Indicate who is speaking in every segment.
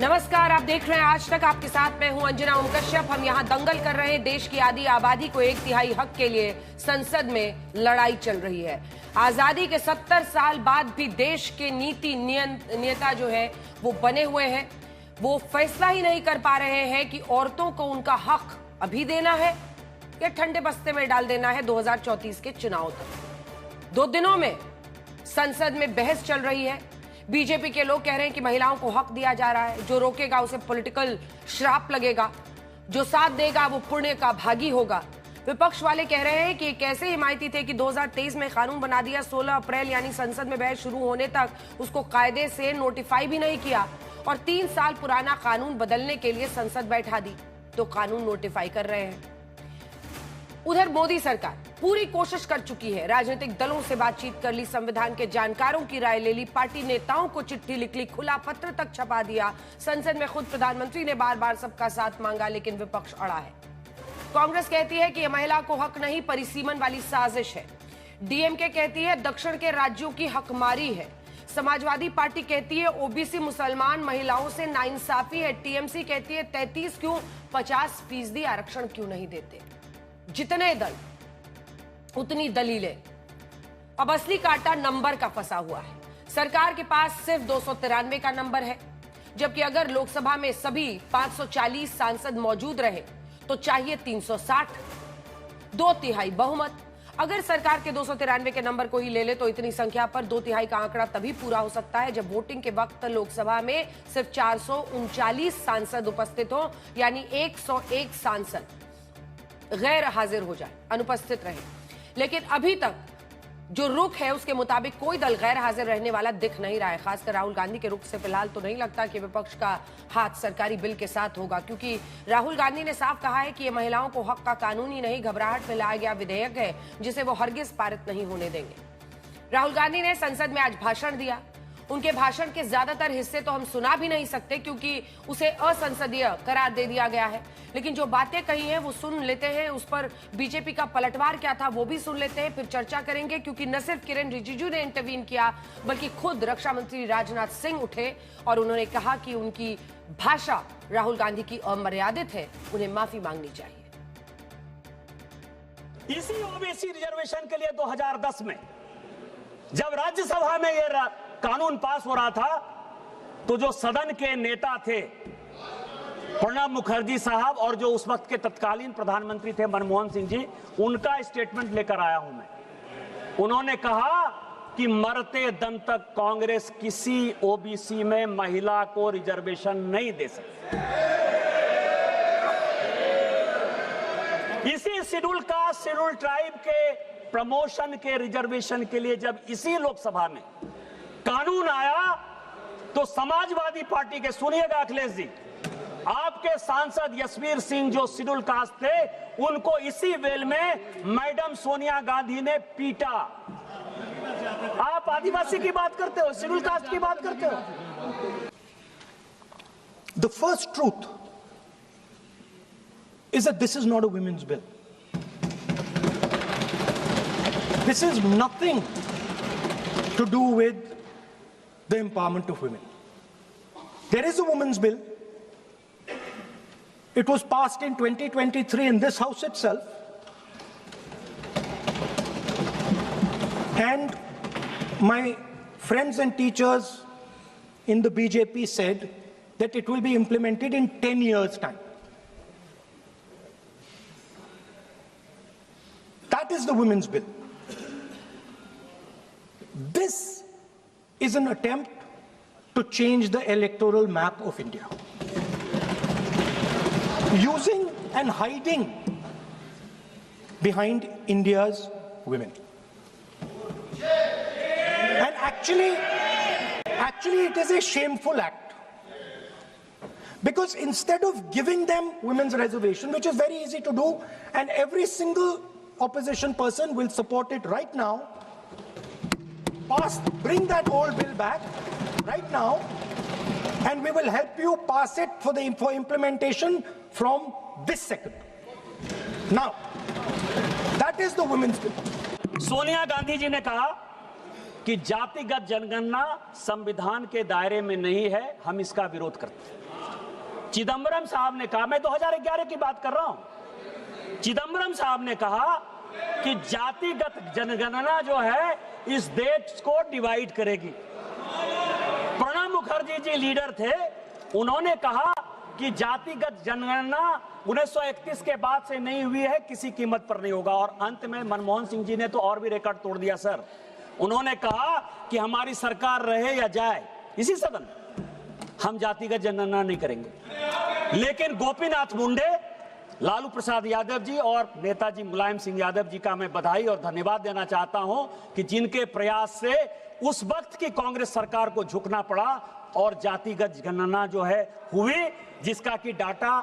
Speaker 1: नमस्कार, आप देख रहे हैं आज तक। आपके साथ मैं हूं अंजना ओम कश्यप। हम यहां दंगल कर रहे हैं। देश की आधी आबादी को 1/3 हक के लिए संसद में लड़ाई चल रही है। आजादी के 70 साल बाद भी देश के नीति नेता जो है वो बने हुए हैं। वो फैसला ही नहीं कर पा रहे हैं कि औरतों को उनका हक अभी देना है या ठंडे बस्ते में डाल देना है 2034 के चुनाव तक। 2 दिनों में संसद में बहस चल रही है। बीजेपी के लोग कह रहे हैं कि महिलाओं को हक दिया जा रहा है। जो रोकेगा उसे पॉलिटिकल श्राप लगेगा, जो साथ देगा वो पुण्य का भागी होगा। विपक्ष वाले कह रहे हैं कि कैसे हिमायती थे कि 2023 में कानून बना दिया, 16 अप्रैल यानी संसद में बहस शुरू होने तक उसको कायदे से नोटिफाई भी नहीं किया और 3 साल पुराना कानून बदलने के लिए संसद बैठा दी तो कानून नोटिफाई कर रहे हैं। उधर मोदी सरकार पूरी कोशिश कर चुकी है। राजनीतिक दलों से बातचीत कर ली, संविधान के जानकारों की राय ले ली, पार्टी नेताओं को चिट्ठी लिख ली, खुला पत्र तक छपा दिया। संसद में खुद प्रधानमंत्री ने बार बार सबका साथ मांगा, लेकिन विपक्ष अड़ा है। कांग्रेस कहती है कि यह महिला को हक नहीं, परिसीमन वाली साजिश है। डीएमके कहती है दक्षिण के राज्यों की हकमारी है। समाजवादी पार्टी कहती है ओबीसी मुसलमान महिलाओं से नाइंसाफी है। टीएमसी कहती है 33 क्यों, 50% आरक्षण क्यों नहीं देते। जितने दल उतनी दलीलें। अब असली कांटा नंबर का फंसा हुआ है। सरकार के पास सिर्फ 293 का नंबर है, जबकि अगर लोकसभा में सभी 540 सांसद मौजूद रहे तो चाहिए 360, 2/3 बहुमत। अगर सरकार के 293 के नंबर को ही ले ले तो इतनी संख्या पर 2/3 का आंकड़ा तभी पूरा हो सकता है जब वोटिंग के वक्त लोकसभा में सिर्फ 439 सांसद उपस्थित हो, यानी 101 सांसद गैर हाजिर हो जाए, अनुपस्थित रहे। लेकिन अभी तक जो रुख है उसके मुताबिक कोई दल गैर हाजिर रहने वाला दिख नहीं रहा है। खासकर राहुल गांधी के रुख से फिलहाल तो नहीं लगता कि विपक्ष का हाथ सरकारी बिल के साथ होगा, क्योंकि राहुल गांधी ने साफ कहा है कि ये महिलाओं को हक का कानून ही नहीं, घबराहट में लाया गया विधेयक है जिसे वो हरगिज पारित नहीं होने देंगे। राहुल गांधी ने संसद में आज भाषण दिया। उनके भाषण के ज्यादातर हिस्से तो हम सुना भी नहीं सकते क्योंकि उसे असंसदीय करार दे दिया गया है, लेकिन जो बातें कही हैं वो सुन लेते हैं। उस पर बीजेपी का पलटवार क्या था वो भी सुन लेते हैं, फिर चर्चा करेंगे। क्योंकि न सिर्फ किरेन रिजिजू ने इंटरवीन किया बल्कि खुद रक्षा मंत्री राजनाथ सिंह उठे और उन्होंने कहा कि उनकी भाषा राहुल गांधी की अमर्यादित है, उन्हें माफी मांगनी चाहिए।
Speaker 2: इसी ओबीसी रिजर्वेशन के लिए 2010 में जब राज्यसभा में यह कानून पास हो रहा था तो जो सदन के नेता थे प्रणब मुखर्जी साहब और जो उस वक्त के तत्कालीन प्रधानमंत्री थे मनमोहन सिंह जी, उनका स्टेटमेंट लेकर आया हूं मैं। उन्होंने कहा कि मरते दम तक कांग्रेस किसी ओबीसी में महिला को रिजर्वेशन नहीं दे सकती। इसी शेड्यूल कास्ट शेड्यूल ट्राइब के प्रमोशन के रिजर्वेशन के लिए जब इसी लोकसभा में कानून आया तो समाजवादी पार्टी के, सुनिएगा अखिलेश जी, आपके सांसद यशवीर सिंह जो शेड्यूल कास्ट थे उनको इसी वेल में मैडम सोनिया गांधी ने पीटा। आप आदिवासी की बात करते हो, शेड्यूल कास्ट की बात करते हो।
Speaker 3: The first truth is that this is not a women's bill. This is nothing to do with the empowerment of women. There is a women's bill. It was passed in 2023 in this house itself. And my friends and teachers in the BJP said that it will be implemented in 10 years' time. That is the women's bill. This is an attempt to change the electoral map of India, using and hiding behind India's women. And actually it is a shameful act, because instead of giving them women's reservation, which is very easy to do and every single opposition person will support it right now, bring that old bill back right now and we will help you pass it for implementation from this second. Now, that is the women's bill.
Speaker 2: Sonia Gandhi ji ने कहा कि जातिगत जनगणना संविधान के दायरे में नहीं है, हम इसका विरोध करते हैं। चिदंबरम साहब ने कहा, मैं 2011 की बात कर रहा हूं, चिदंबरम साहब ने कहा कि जातिगत जनगणना जो है इस देश को डिवाइड करेगी। प्रणब मुखर्जी जी लीडर थे, उन्होंने कहा कि जातिगत जनगणना 1931 के बाद से नहीं हुई है, किसी कीमत पर नहीं होगा। और अंत में मनमोहन सिंह जी ने तो और भी रिकॉर्ड तोड़ दिया सर। उन्होंने कहा कि हमारी सरकार रहे या जाए, इसी सदन हम जातिगत जनगणना नहीं करेंगे। लेकिन गोपीनाथ मुंडे, लालू प्रसाद यादव जी और नेताजी मुलायम सिंह यादव जी का मैं बधाई और धन्यवाद देना चाहता हूं कि जिनके प्रयास से उस वक्त की कांग्रेस सरकार को झुकना पड़ा और जातिगत गणना जो है हुई, जिसका कि डाटा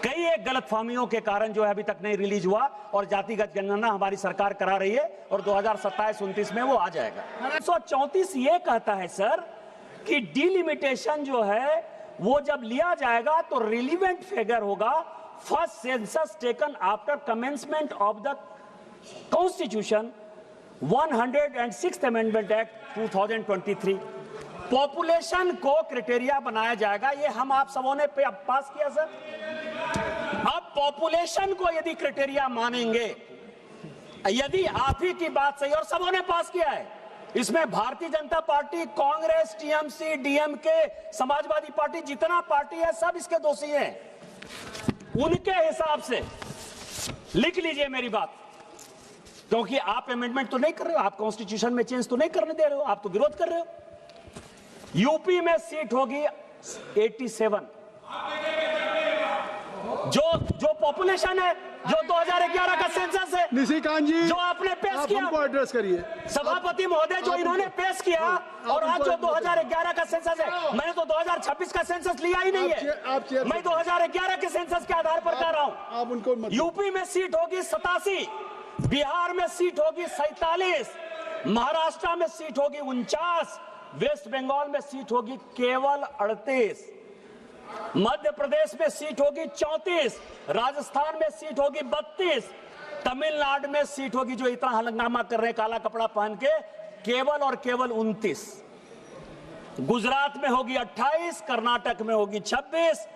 Speaker 2: कई एक गलतफहमियों के कारण जो है अभी तक नहीं रिलीज हुआ और जातिगत गणना हमारी सरकार करा रही है और 2027-29 में वो आ जाएगा। 134 ये कहता है सर कि डिलिमिटेशन जो है वो जब लिया जाएगा तो रिलीवेंट फिगर होगा first census taken after commencement of the constitution 106th amendment act 2023। Population को क्राइटेरिया बनाया जाएगा, ये हम आप सबों ने पास किया सर। अब पॉपुलेशन को यदि क्राइटेरिया मानेंगे, यदि आप ही की बात सही और सबों ने पास किया है, इसमें Bharatiya Janata party, Congress, TMC, DMK, Samajwadi party, जितना पार्टी है सब इसके दोषी हैं। उनके हिसाब से लिख लीजिए मेरी बात, क्योंकि आप अमेंडमेंट तो नहीं कर रहे हो, आप कॉन्स्टिट्यूशन में चेंज तो नहीं करने दे रहे हो, आप तो विरोध कर रहे हो। यूपी में सीट होगी 87, जो पॉपुलेशन है, जो 2011 का सेंसस है,
Speaker 4: निशिकांत जी
Speaker 2: जो आपने पेश किया,
Speaker 4: हमको एड्रेस करिए
Speaker 2: सभापति महोदय, जो इन्होंने पेश किया, और आज जो 2011 का सेंसस है, मैंने तो 2026 का सेंसस लिया ही नहीं है, मैं 2011 के सेंसस के आधार पर कर रहा हूं।
Speaker 4: आप उनको
Speaker 2: यूपी में सीट होगी 87, बिहार में सीट होगी 47, महाराष्ट्र में सीट होगी 49, वेस्ट बंगाल में सीट होगी केवल 38, मध्य प्रदेश में सीट होगी 34, राजस्थान में सीट होगी 32, तमिलनाडु में सीट होगी, जो इतना हंगामा कर रहे हैं काला कपड़ा पहन के, केवल और केवल 29, गुजरात में होगी 28, कर्नाटक में होगी 26,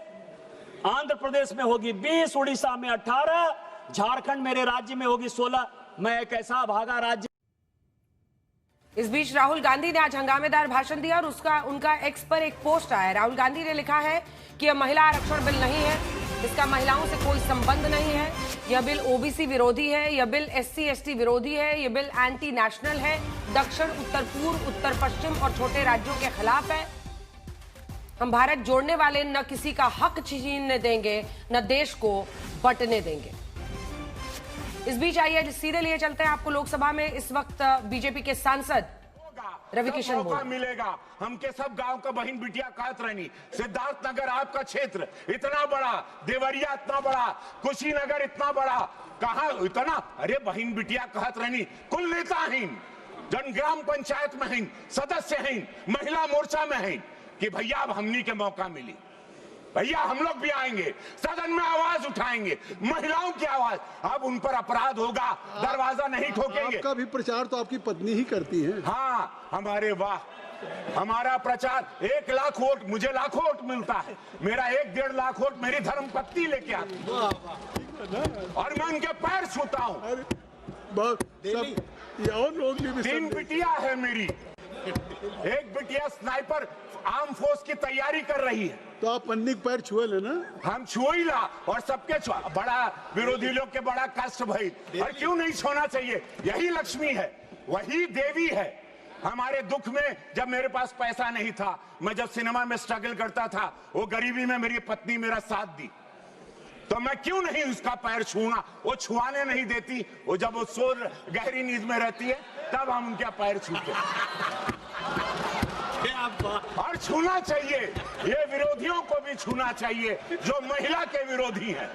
Speaker 2: आंध्र प्रदेश में होगी 20, उड़ीसा में 18, झारखंड मेरे राज्य में होगी 16। मैं एक ऐसा भागा राज्य।
Speaker 1: इस बीच राहुल गांधी ने आज हंगामेदार भाषण दिया और उनका एक्स पर एक पोस्ट आया। राहुल गांधी ने लिखा है कि यह महिला आरक्षण बिल नहीं है, इसका महिलाओं से कोई संबंध नहीं है, यह बिल ओबीसी विरोधी है, यह बिल SC/ST विरोधी है, यह बिल एंटी नेशनल है, दक्षिण, उत्तर पूर्व, उत्तर पश्चिम और छोटे राज्यों के खिलाफ है। हम भारत जोड़ने वाले न किसी का हक छीनने देंगे, न देश को बंटने देंगे। इस बीच आइए सीधे लिए चलते हैं आपको लोकसभा में। इस वक्त बीजेपी के सांसद रविकिशन
Speaker 5: मौका मिलेगा, हमके सब गांव का बहन बिटिया कहत रहनी, सिद्धार्थ नगर आपका क्षेत्र इतना बड़ा, देवरिया इतना बड़ा, कुशीनगर इतना बड़ा, कहा इतना, अरे बहन बिटिया कहत रहनी, कुल नेता हैं, जन ग्राम पंचायत में हैं, सदस्य हैं, महिला मोर्चा में हैं, कि भैया अब हमनी के मौका मिली, भैया हम लोग भी आएंगे, सदन में आवाज उठाएंगे, महिलाओं की आवाज, अब उन पर अपराध होगा, दरवाजा नहीं ठोकेंगे।
Speaker 4: आपका भी प्रचार तो आपकी पत्नी ही करती है।
Speaker 5: हाँ, हमारे वाह, हमारा प्रचार 1 लाख वोट, मुझे लाखों वोट मिलता है, मेरा 1-1.5 लाख वोट मेरी धर्मपत्नी लेके आती है और मैं उनके पैर छूता हूँ।
Speaker 4: और लोग भी
Speaker 5: 3 बिटिया है मेरी, एक बिटिया स्नाइपर आर्म फोर्स की तैयारी कर रही है,
Speaker 4: तो आप पन्नी के पैर छुए लेना।
Speaker 5: हम छुई ला और सबके बड़ा विरोधी लोग के बड़ा कष्ट भाई, और क्यों नहीं छूना चाहिए, यही लक्ष्मी है, वही देवी है। हमारे दुख में जब मेरे पास पैसा नहीं था, मैं जब सिनेमा में स्ट्रगल करता था, वो गरीबी में मेरी पत्नी मेरा साथ दी, तो मैं क्यों नहीं उसका पैर छूना, वो छुआने नहीं देती, वो जब वो सो गहरी नींद में रहती है तब हम उनके पैर छूते और छूना चाहिए, ये विरोधियों को भी छूना चाहिए जो महिला के विरोधी हैं।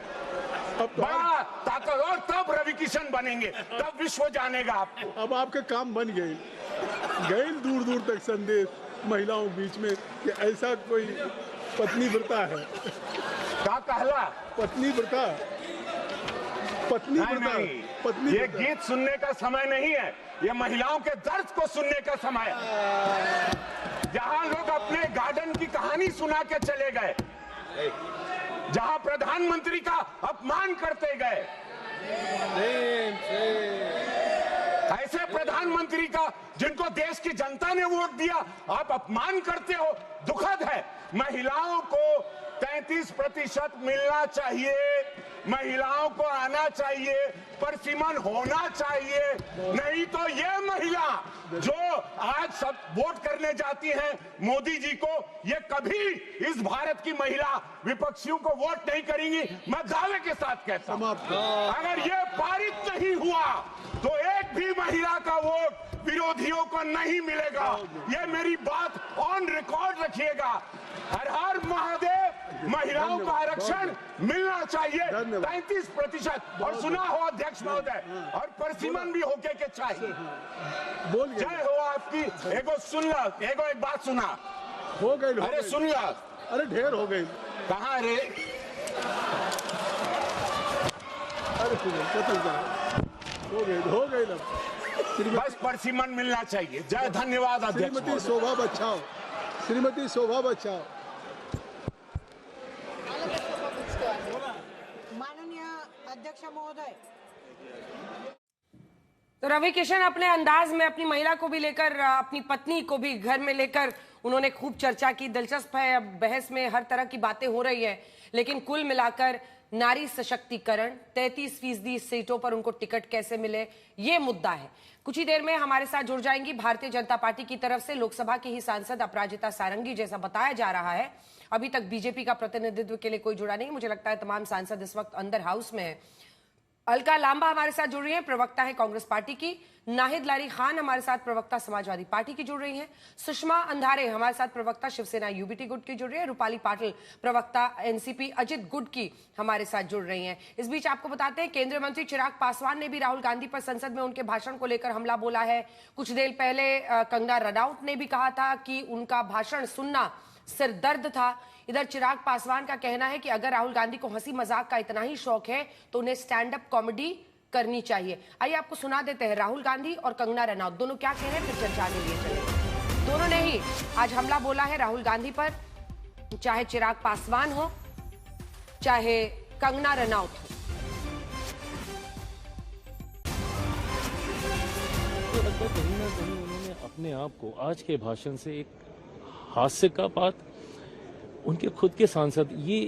Speaker 5: बड़ा ताकत, और तब रविकिशन बनेंगे, तब विश्व जानेगा आपको।
Speaker 4: अब आपके काम बन गए दूर दूर तक संदेश महिलाओं के बीच में कि ऐसा कोई पत्नी व्रता है।
Speaker 5: क्या कहला?
Speaker 4: पत्नी व्रता, पत्नी व्रता, पत्नी।
Speaker 5: ये गीत सुनने का समय नहीं है, ये महिलाओं के दर्द को सुनने का समय है। जहां लोग अपने गार्डन की कहानी सुना के चले गए, जहां प्रधानमंत्री का अपमान करते गए। ऐसे प्रधानमंत्री का जिनको देश की जनता ने वोट दिया आप अपमान करते हो, दुखद है। महिलाओं को 33% मिलना चाहिए, महिलाओं को आना चाहिए, परसिमन होना चाहिए, नहीं तो ये महिला जो आज सब वोट करने जाती हैं मोदी जी को, ये कभी इस भारत की महिला विपक्षियों को वोट नहीं करेंगी। मैं दावे के साथ कहता हूं, अगर ये पारित नहीं हुआ तो एक भी महिला का वोट विरोधियों को नहीं मिलेगा। ये मेरी बात ऑन रिकॉर्ड रखिएगा। हर हर महादेव, महिलाओं का आरक्षण मिलना चाहिए 33%। और सुना हो अध्यक्ष महोदय, और परसिमन भी होके के चाहिए। जय हो आपकी। एगो सुन ला, एगो एक बात सुना
Speaker 4: हो गई।
Speaker 5: अरे सुन ला,
Speaker 4: अरे ढेर हो गई।
Speaker 5: कहाँ रे?
Speaker 4: अरे हो गई ना।
Speaker 5: बस परसिमन मिलना चाहिए। जय, धन्यवाद अध्यक्ष।
Speaker 4: श्रीमती शोभा बचाओ, श्रीमती शोभा बचाओ।
Speaker 6: माननीय अध्यक्ष महोदय,
Speaker 1: तो रवि किशन अपने अंदाज में अपनी महिला को भी लेकर, अपनी पत्नी को भी घर में लेकर उन्होंने खूब चर्चा की। दिलचस्प है, अब बहस में हर तरह की बातें हो रही है, लेकिन कुल मिलाकर नारी सशक्तिकरण, 33% सीटों पर उनको टिकट कैसे मिले, ये मुद्दा है। कुछ ही देर में हमारे साथ जुड़ जाएंगी भारतीय जनता पार्टी की तरफ से लोकसभा की ही सांसद अपराजिता सारंगी, जैसा बताया जा रहा है। अभी तक बीजेपी का प्रतिनिधित्व के लिए कोई जुड़ा नहीं, मुझे लगता है तमाम सांसद इस वक्त अंदर हाउस में है। अलका लांबा हमारे साथ जुड़ रही है, प्रवक्ता है कांग्रेस पार्टी की। नाहिद लारी खान हमारे साथ प्रवक्ता समाजवादी पार्टी की जुड़ रही हैं। सुषमा अंधारे हमारे साथ प्रवक्ता शिवसेना यूबीटी गुट की जुड़ रही है। रूपाली पाटिल प्रवक्ता एनसीपी अजित गुट की हमारे साथ जुड़ रही हैं। इस बीच आपको बताते हैं, केंद्रीय मंत्री चिराग पासवान ने भी राहुल गांधी पर संसद में उनके भाषण को लेकर हमला बोला है। कुछ देर पहले कंगना रनौत ने भी कहा था कि उनका भाषण सुनना सिर दर्द था। इधर चिराग पासवान का कहना है कि अगर राहुल गांधी को हंसी मजाक का इतना ही शौक है तो उन्हें स्टैंड अप कॉमेडी करनी चाहिए। आइए आपको सुना देते हैं राहुल गांधी और कंगना रनौत दोनों क्या कह रहे हैं, फिर चर्चा के लिए चले। दोनों ने ही आज हमला बोला है राहुल गांधी पर, चाहे चिराग पासवान हो चाहे कंगना रनौत हो।
Speaker 7: तो लगता है कहीं ना कहीं उन्होंने अपने आप को आज के भाषण से एक हास्य का बात, उनके खुद के सांसद, ये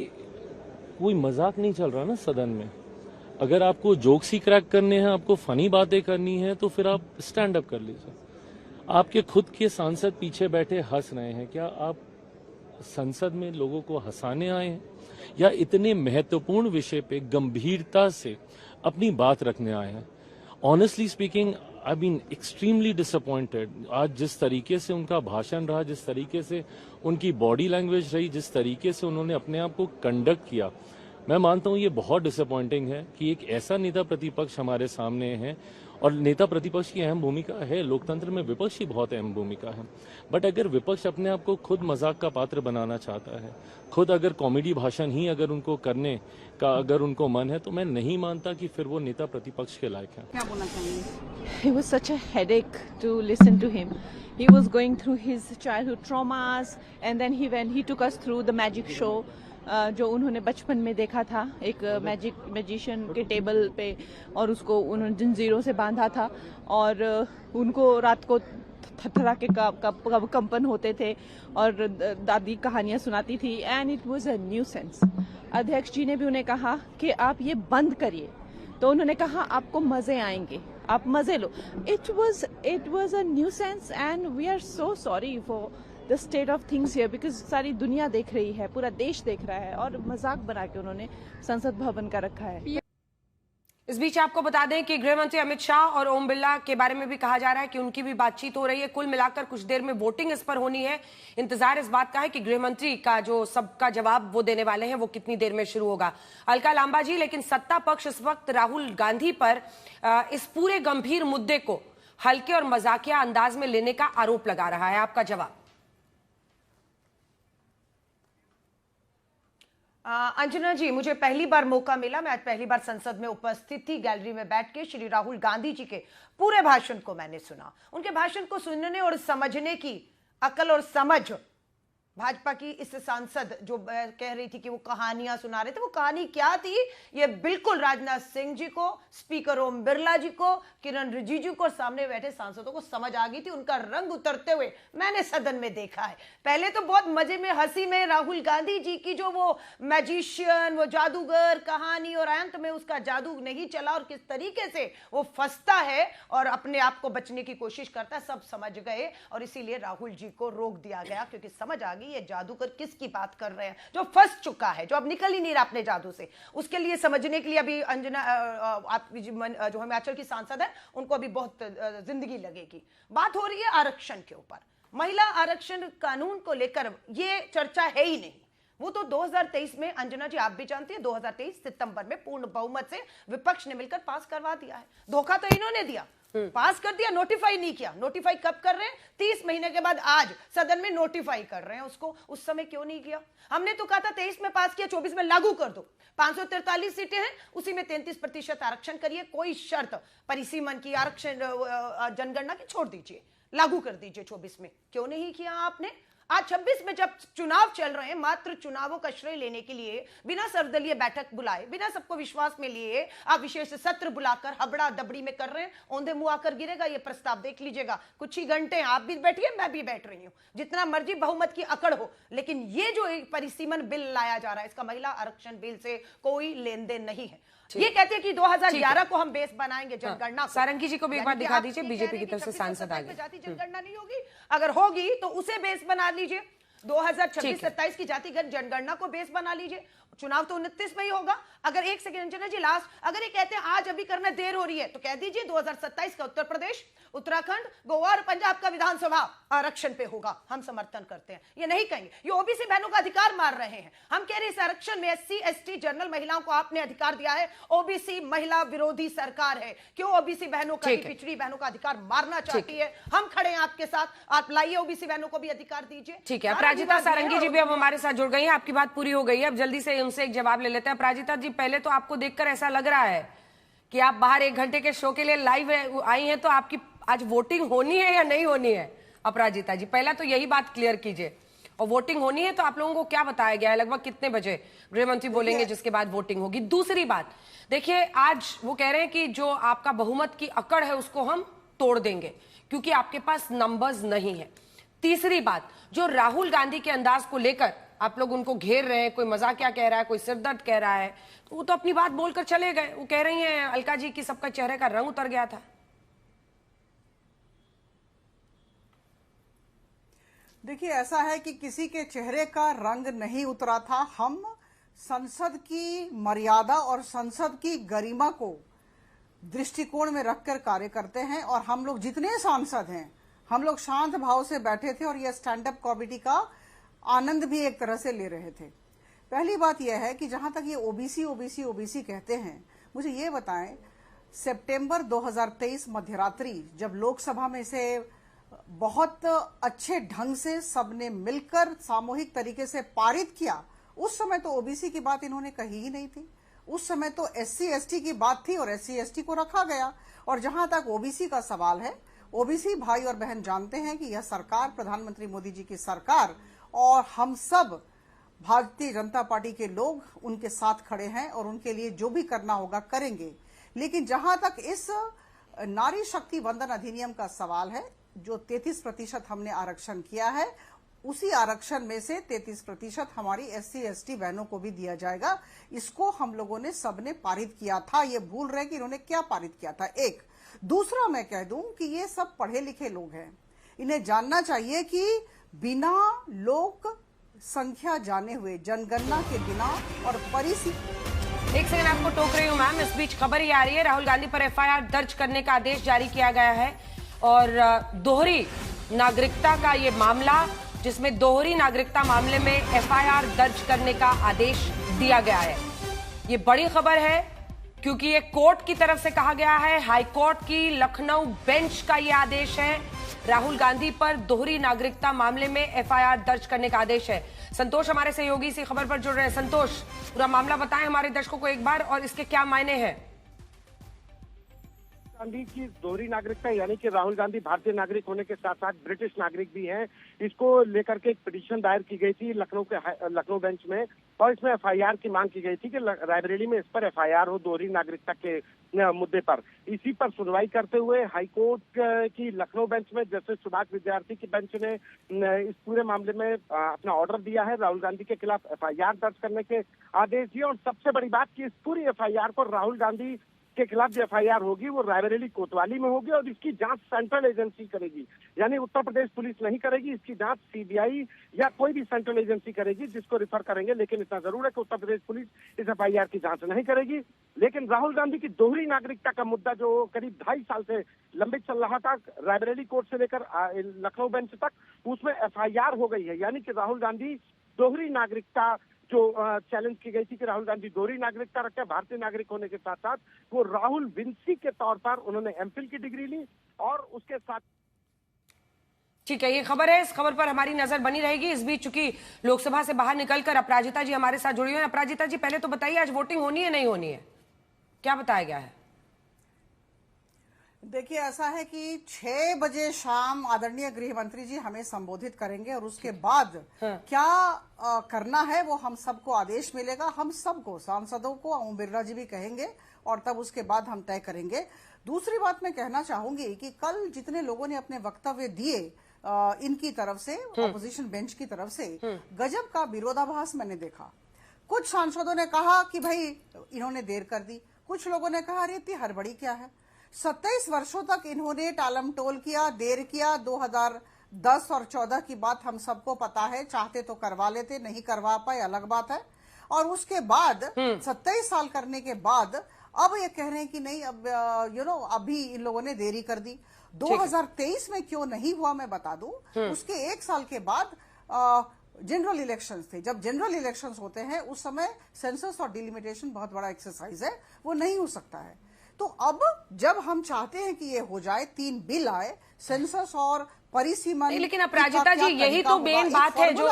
Speaker 7: कोई मजाक नहीं चल रहा ना सदन में। अगर आपको जोक्स ही क्रैक करने हैं, आपको फनी बातें करनी है, तो फिर आप स्टैंड अप कर लीजिए। आपके खुद के सांसद पीछे बैठे हंस रहे हैं, क्या आप संसद में लोगों को हंसाने आए हैं या इतने महत्वपूर्ण विषय पे गंभीरता से अपनी बात रखने आए हैं? Honestly speaking, I been extremely disappointed. आज जिस तरीके से उनका भाषण रहा, जिस तरीके से उनकी बॉडी लैंग्वेज रही, जिस तरीके से उन्होंने अपने आप को कंडक्ट किया, मैं मानता हूं ये बहुत डिसअपॉइंटिंग है कि एक ऐसा नेता प्रतिपक्ष हमारे सामने है। और नेता प्रतिपक्ष की अहम भूमिका है, लोकतंत्र में विपक्ष की बहुत अहम भूमिका है। बट अगर विपक्ष अपने आप को खुद मजाक का पात्र बनाना चाहता है, खुद अगर कॉमेडी भाषण ही अगर उनको करने का अगर उनको मन है, तो मैं नहीं मानता कि फिर वो नेता प्रतिपक्ष के लायक है।
Speaker 6: क्या बोलना चाहेंगे?
Speaker 8: It was such a headache to listen to him. He was going through his childhood traumas and then he took us through the magic show जो उन्होंने बचपन में देखा था, एक मैजिशियन के टेबल पे, और उसको उन्होंने जंजीरों से बांधा था और उनको रात को थरथरा के कंपन होते थे और दादी कहानियां सुनाती थी, and it was a nuisance. अध्यक्ष जी ने भी उन्हें कहा कि आप ये बंद करिए, तो उन्होंने कहा आपको मजे आएंगे, आप मजे लो। It was a nuisance and we are so sorry for the state of things here, because सारी दुनिया देख रही है, पूरा देश देख रहा है, और मजाक बना के उन्होंने संसद भवन का रखा है।
Speaker 1: इस बीच आपको बता दें कि गृह मंत्री अमित शाह और ओम बिरला के बारे में भी कहा जा रहा है कि उनकी भी बातचीत हो रही है। कुल मिलाकर कुछ देर में वोटिंग इस पर होनी है। इंतजार इस बात का है कि गृह मंत्री का जो सबका जवाब वो देने वाले हैं वो कितनी देर में शुरू होगा। अलका लांबा जी, लेकिन सत्ता पक्ष इस वक्त राहुल गांधी पर इस पूरे गंभीर मुद्दे को हल्के और मजाकिया अंदाज में लेने का आरोप लगा रहा है, आपका जवाब?
Speaker 9: अंजना जी, मुझे पहली बार मौका मिला, मैं आज पहली बार संसद में उपस्थित थी। गैलरी में बैठ के श्री राहुल गांधी जी के पूरे भाषण को मैंने सुना। उनके भाषण को सुनने और समझने की अकल और समझ भाजपा की इस सांसद जो कह रही थी कि वो कहानियां सुना रहे थे, वो कहानी क्या थी? ये बिल्कुल राजनाथ सिंह जी को, स्पीकर ओम बिरला जी को, किरण रिजिजू को और सामने बैठे सांसदों को समझ आ गई थी। उनका रंग उतरते हुए मैंने सदन में देखा है। पहले तो बहुत मजे में, हंसी में राहुल गांधी जी की जो वो मैजिशियन, वो जादूगर कहानी, और अंत में उसका जादू नहीं चला और किस तरीके से वो फंसता है और अपने आप को बचने की कोशिश करता है, सब समझ गए। और इसीलिए राहुल जी को रोक दिया गया, क्योंकि समझ आ गई ये जादूगर किसकी बात कर रहे हैं, जो फंस चुका है, जो अब निकल ही नहीं रहा अपने जादू से। उसके लिए समझने के लिए अभी अंजना आप जो हिमाचल की सांसद है, उनको अभी बहुत जिंदगी लगेगी। बात हो रही है आरक्षण के ऊपर। महिला आरक्षण कानून को लेकर ये चर्चा है ही नहीं। वो तो 2023 में, अंजना जी आप भी जानती है, 2023 सितंबर में पूर्ण बहुमत से विपक्ष ने मिलकर पास करवा दिया है। धोखा तो इन्होंने दिया, पास कर दिया, नोटिफाई नहीं किया। नोटिफाई कब कर रहे हैं? 30 महीने के बाद आज सदन में नोटिफाई कर रहे हैं उसको। उस समय क्यों नहीं किया? हमने तो कहा था 23 में पास किया, 24 में लागू कर दो। 543 सीटें हैं, उसी में 33% आरक्षण करिए, कोई शर्त परिसीमन की, आरक्षण जनगणना की छोड़ दीजिए, लागू कर दीजिए 24 में। क्यों नहीं किया आपने? आज 26 में जब चुनाव चल रहे हैं, मात्र चुनावों का श्रेय लेने के लिए बिना सर्वदलीय बैठक बुलाए, बिना सबको विश्वास में लिए आप विशेष सत्र बुलाकर हबड़ा दबड़ी में कर रहे हैं। औंधे मुंह आकर गिरेगा ये प्रस्ताव, देख लीजिएगा। कुछ ही घंटे आप भी बैठिए, मैं भी बैठ रही हूं, जितना मर्जी बहुमत की अकड़ हो, लेकिन ये जो एक परिसीमन बिल लाया जा रहा है, इसका महिला आरक्षण बिल से कोई लेन देन नहीं है। ये कहते हैं कि 2011 को हम बेस बनाएंगे जनगणना।
Speaker 1: सारंगी जी को भी एक बार दिखा दीजिए, बीजेपी की तरफ से सांसद आ गए।
Speaker 9: जाति जनगणना नहीं होगी, अगर होगी तो उसे बेस बना लीजिए। 2026-27 की जातिगत जनगणना को बेस बना लीजिए। चुनाव तो 29 में ही होगा। अगर एक सेकंड अंजना जी लास्ट, अगर ये कहते हैं आज अभी करना देर हो रही है, तो कह दीजिए 2027 का उत्तर प्रदेश, उत्तराखंड, गोवा और पंजाब का विधानसभा आरक्षण पे होगा। हम समर्थन करते हैं। ये नहीं कहेंगे ये ओबीसी बहनों का अधिकार मार रहे हैं। हम कह रहे हैं इस आरक्षण में SC ST जनरल महिलाओं को आपने अधिकार दिया है। ओबीसी महिला विरोधी सरकार है। क्यों ओबीसी बहनों का, पिछड़ी बहनों का अधिकार मारना चाहती है? हम खड़े हैं आपके साथ। आप लाइए, ओबीसी बहनों को भी अधिकार दीजिए।
Speaker 1: ठीक है, अपराजिता सारंगी जी भी अब हमारे साथ जुड़ गई हैं। आपकी बात पूरी हो गई है, अब जल्दी से उनसे एक जवाब ले लेते हैं। अपराजिता जी, पहले तो आपको देखकर ऐसा लग रहा है कि आप बाहर 1 घंटे के शो के लिए लाइव आई हैं, तो आपकी आज वोटिंग होनी है या नहीं होनी है? अपराजिता जी, पहला तो यही बात क्लियर कीजिए। और वोटिंग होनी है तो आप लोगों को क्या बताया गया है, लगभग कितने बजे गृह मंत्री बोलेंगे जिसके बाद वोटिंग होगी? दूसरी बात देखिए, आज वो कह रहे हैं कि जो आपका बहुमत की अकड़ है उसको हम तोड़ देंगे क्योंकि आपके पास नंबर्स नहीं है। तीसरी बात, जो राहुल गांधी के अंदाज को लेकर आप लोग उनको घेर रहे हैं, कोई मजाकिया कह रहा है, कोई सिरदर्द कह रहा है, तो वो तो अपनी बात बोलकर चले गए। वो कह रही हैं अलका जी की सबका चेहरे का रंग उतर गया था।
Speaker 10: देखिए, ऐसा है कि किसी के चेहरे का रंग नहीं उतरा था। हम संसद की मर्यादा और संसद की गरिमा को दृष्टिकोण में रखकर कार्य करते हैं और हम लोग जितने सांसद हैं, हम लोग शांत भाव से बैठे थे और यह स्टैंड अप कॉमेडी का आनंद भी एक तरह से ले रहे थे। पहली बात यह है कि जहां तक ये ओबीसी कहते हैं, मुझे ये बताएं, सितंबर 2023 मध्यरात्रि जब लोकसभा में इसे बहुत अच्छे ढंग से सबने मिलकर सामूहिक तरीके से पारित किया, उस समय तो ओबीसी की बात इन्होंने कही ही नहीं थी। उस समय तो SC ST की बात थी और SC ST को रखा गया। और जहां तक ओबीसी का सवाल है, ओबीसी भाई और बहन जानते हैं कि यह सरकार, प्रधानमंत्री मोदी जी की सरकार और हम सब भारतीय जनता पार्टी के लोग उनके साथ खड़े हैं और उनके लिए जो भी करना होगा करेंगे। लेकिन जहां तक इस नारी शक्ति वंदन अधिनियम का सवाल है, जो 33% हमने आरक्षण किया है, उसी आरक्षण में से 33% हमारी SC ST बहनों को भी दिया जाएगा। इसको हम लोगों ने सबने पारित किया था। ये भूल रहे कि इन्होंने क्या पारित किया था। एक दूसरा, मैं कह दूं कि ये सब पढ़े लिखे लोग हैं, इन्हें जानना चाहिए कि बिना लोक संख्या जाने हुए, जनगणना के बिना और
Speaker 1: एक सेकंड आपको टोक रही हूँ मैम, इस बीच खबर ही आ रही है राहुल गांधी पर FIR दर्ज करने का आदेश जारी किया गया है और दोहरी नागरिकता का ये मामला, जिसमें दोहरी नागरिकता मामले में FIR दर्ज करने का आदेश दिया गया है। ये बड़ी खबर है क्योंकि ये कोर्ट की तरफ से कहा गया है, हाई कोर्ट की लखनऊ बेंच का ये आदेश है। राहुल गांधी पर दोहरी नागरिकता मामले में FIR दर्ज करने का आदेश है। संतोष हमारे सहयोगी इसी खबर पर जुड़ रहे हैं। संतोष, पूरा मामला बताएं हमारे दर्शकों को एक बार और इसके क्या मायने हैं।
Speaker 11: गांधी की दोहरी नागरिकता, यानी कि राहुल गांधी भारतीय नागरिक होने के साथ साथ ब्रिटिश नागरिक भी हैं, इसको लेकर के एक पिटीशन दायर की गई थी लखनऊ बेंच में, और इसमें एफआईआर की मांग की गई थी कि रायबरेली में इस पर एफआईआर हो दोहरी नागरिकता के मुद्दे पर। इसी पर सुनवाई करते हुए हाईकोर्ट की लखनऊ बेंच में जस्टिस सुभाष विद्यार्थी की बेंच ने इस पूरे मामले में अपना ऑर्डर दिया है, राहुल गांधी के खिलाफ एफआईआर दर्ज करने के आदेश दिए। और सबसे बड़ी बात कि इस पूरी एफआईआर पर राहुल गांधी के खिलाफ जो एफआईआर होगी वो रायबरेली कोतवाली में होगी, और इसकी जांच सेंट्रल एजेंसी करेगी, यानी उत्तर प्रदेश पुलिस नहीं करेगी। इसकी जांच सीबीआई या कोई भी सेंट्रल एजेंसी करेगी, जिसको रिफर करेंगे। लेकिन इतना जरूर है कि उत्तर प्रदेश पुलिस इस एफआईआर की जांच नहीं करेगी। लेकिन राहुल गांधी की दोहरी नागरिकता का मुद्दा जो करीब 2.5 साल से लंबित चल रहा था, रायबरेली कोर्ट से लेकर लखनऊ बेंच तक, उसमें एफआईआर हो गई है। यानी कि राहुल गांधी दोहरी नागरिकता जो चैलेंज की गई थी कि राहुल गांधी दोहरी नागरिकता रखते, भारतीय नागरिक होने के साथ साथ वो राहुल विंसी के तौर पर उन्होंने एमफिल की डिग्री ली, और उसके साथ।
Speaker 1: ठीक है, ये खबर है, इस खबर पर हमारी नजर बनी रहेगी। इस बीच चूंकि लोकसभा से बाहर निकलकर अपराजिता जी हमारे साथ जुड़ी हुई हैं। अपराजिता जी, पहले तो बताइए आज वोटिंग होनी है नहीं होनी है, क्या बताया गया है?
Speaker 10: देखिए, ऐसा है कि 6 बजे शाम आदरणीय गृह मंत्री जी हमें संबोधित करेंगे, और उसके बाद क्या करना है वो हम सबको आदेश मिलेगा, हम सबको, सांसदों को, ओम बिरला जी भी कहेंगे, और तब उसके बाद हम तय करेंगे। दूसरी बात मैं कहना चाहूंगी कि कल जितने लोगों ने अपने वक्तव्य दिए इनकी तरफ से, ऑपोजिशन बेंच की तरफ से, गजब का विरोधाभास मैंने देखा। कुछ सांसदों ने कहा कि भाई इन्होंने देर कर दी, कुछ लोगों ने कहा अरे इतनी हड़बड़ी क्या है। 27 वर्षों तक इन्होंने टालम टोल किया, देर किया। 2010 और 14 की बात हम सबको पता है, चाहते तो करवा लेते, नहीं करवा पाए अलग बात है। और उसके बाद 27 साल करने के बाद अब ये कह रहे हैं कि नहीं, अब अभी इन लोगों ने देरी कर दी। 2023 में क्यों नहीं हुआ मैं बता दूं, उसके 1 साल के बाद जनरल इलेक्शंस थे। जब जनरल इलेक्शंस होते हैं उस समय सेंसस और डिलिमिटेशन बहुत बड़ा एक्सरसाइज है, वो नहीं हो सकता है। तो अब जब हम चाहते हैं कि ये हो जाए, 3 बिल आए, सेंसस और परिसीमन।
Speaker 1: लेकिन अपराजिता जी, यही तो मेन बात है जो,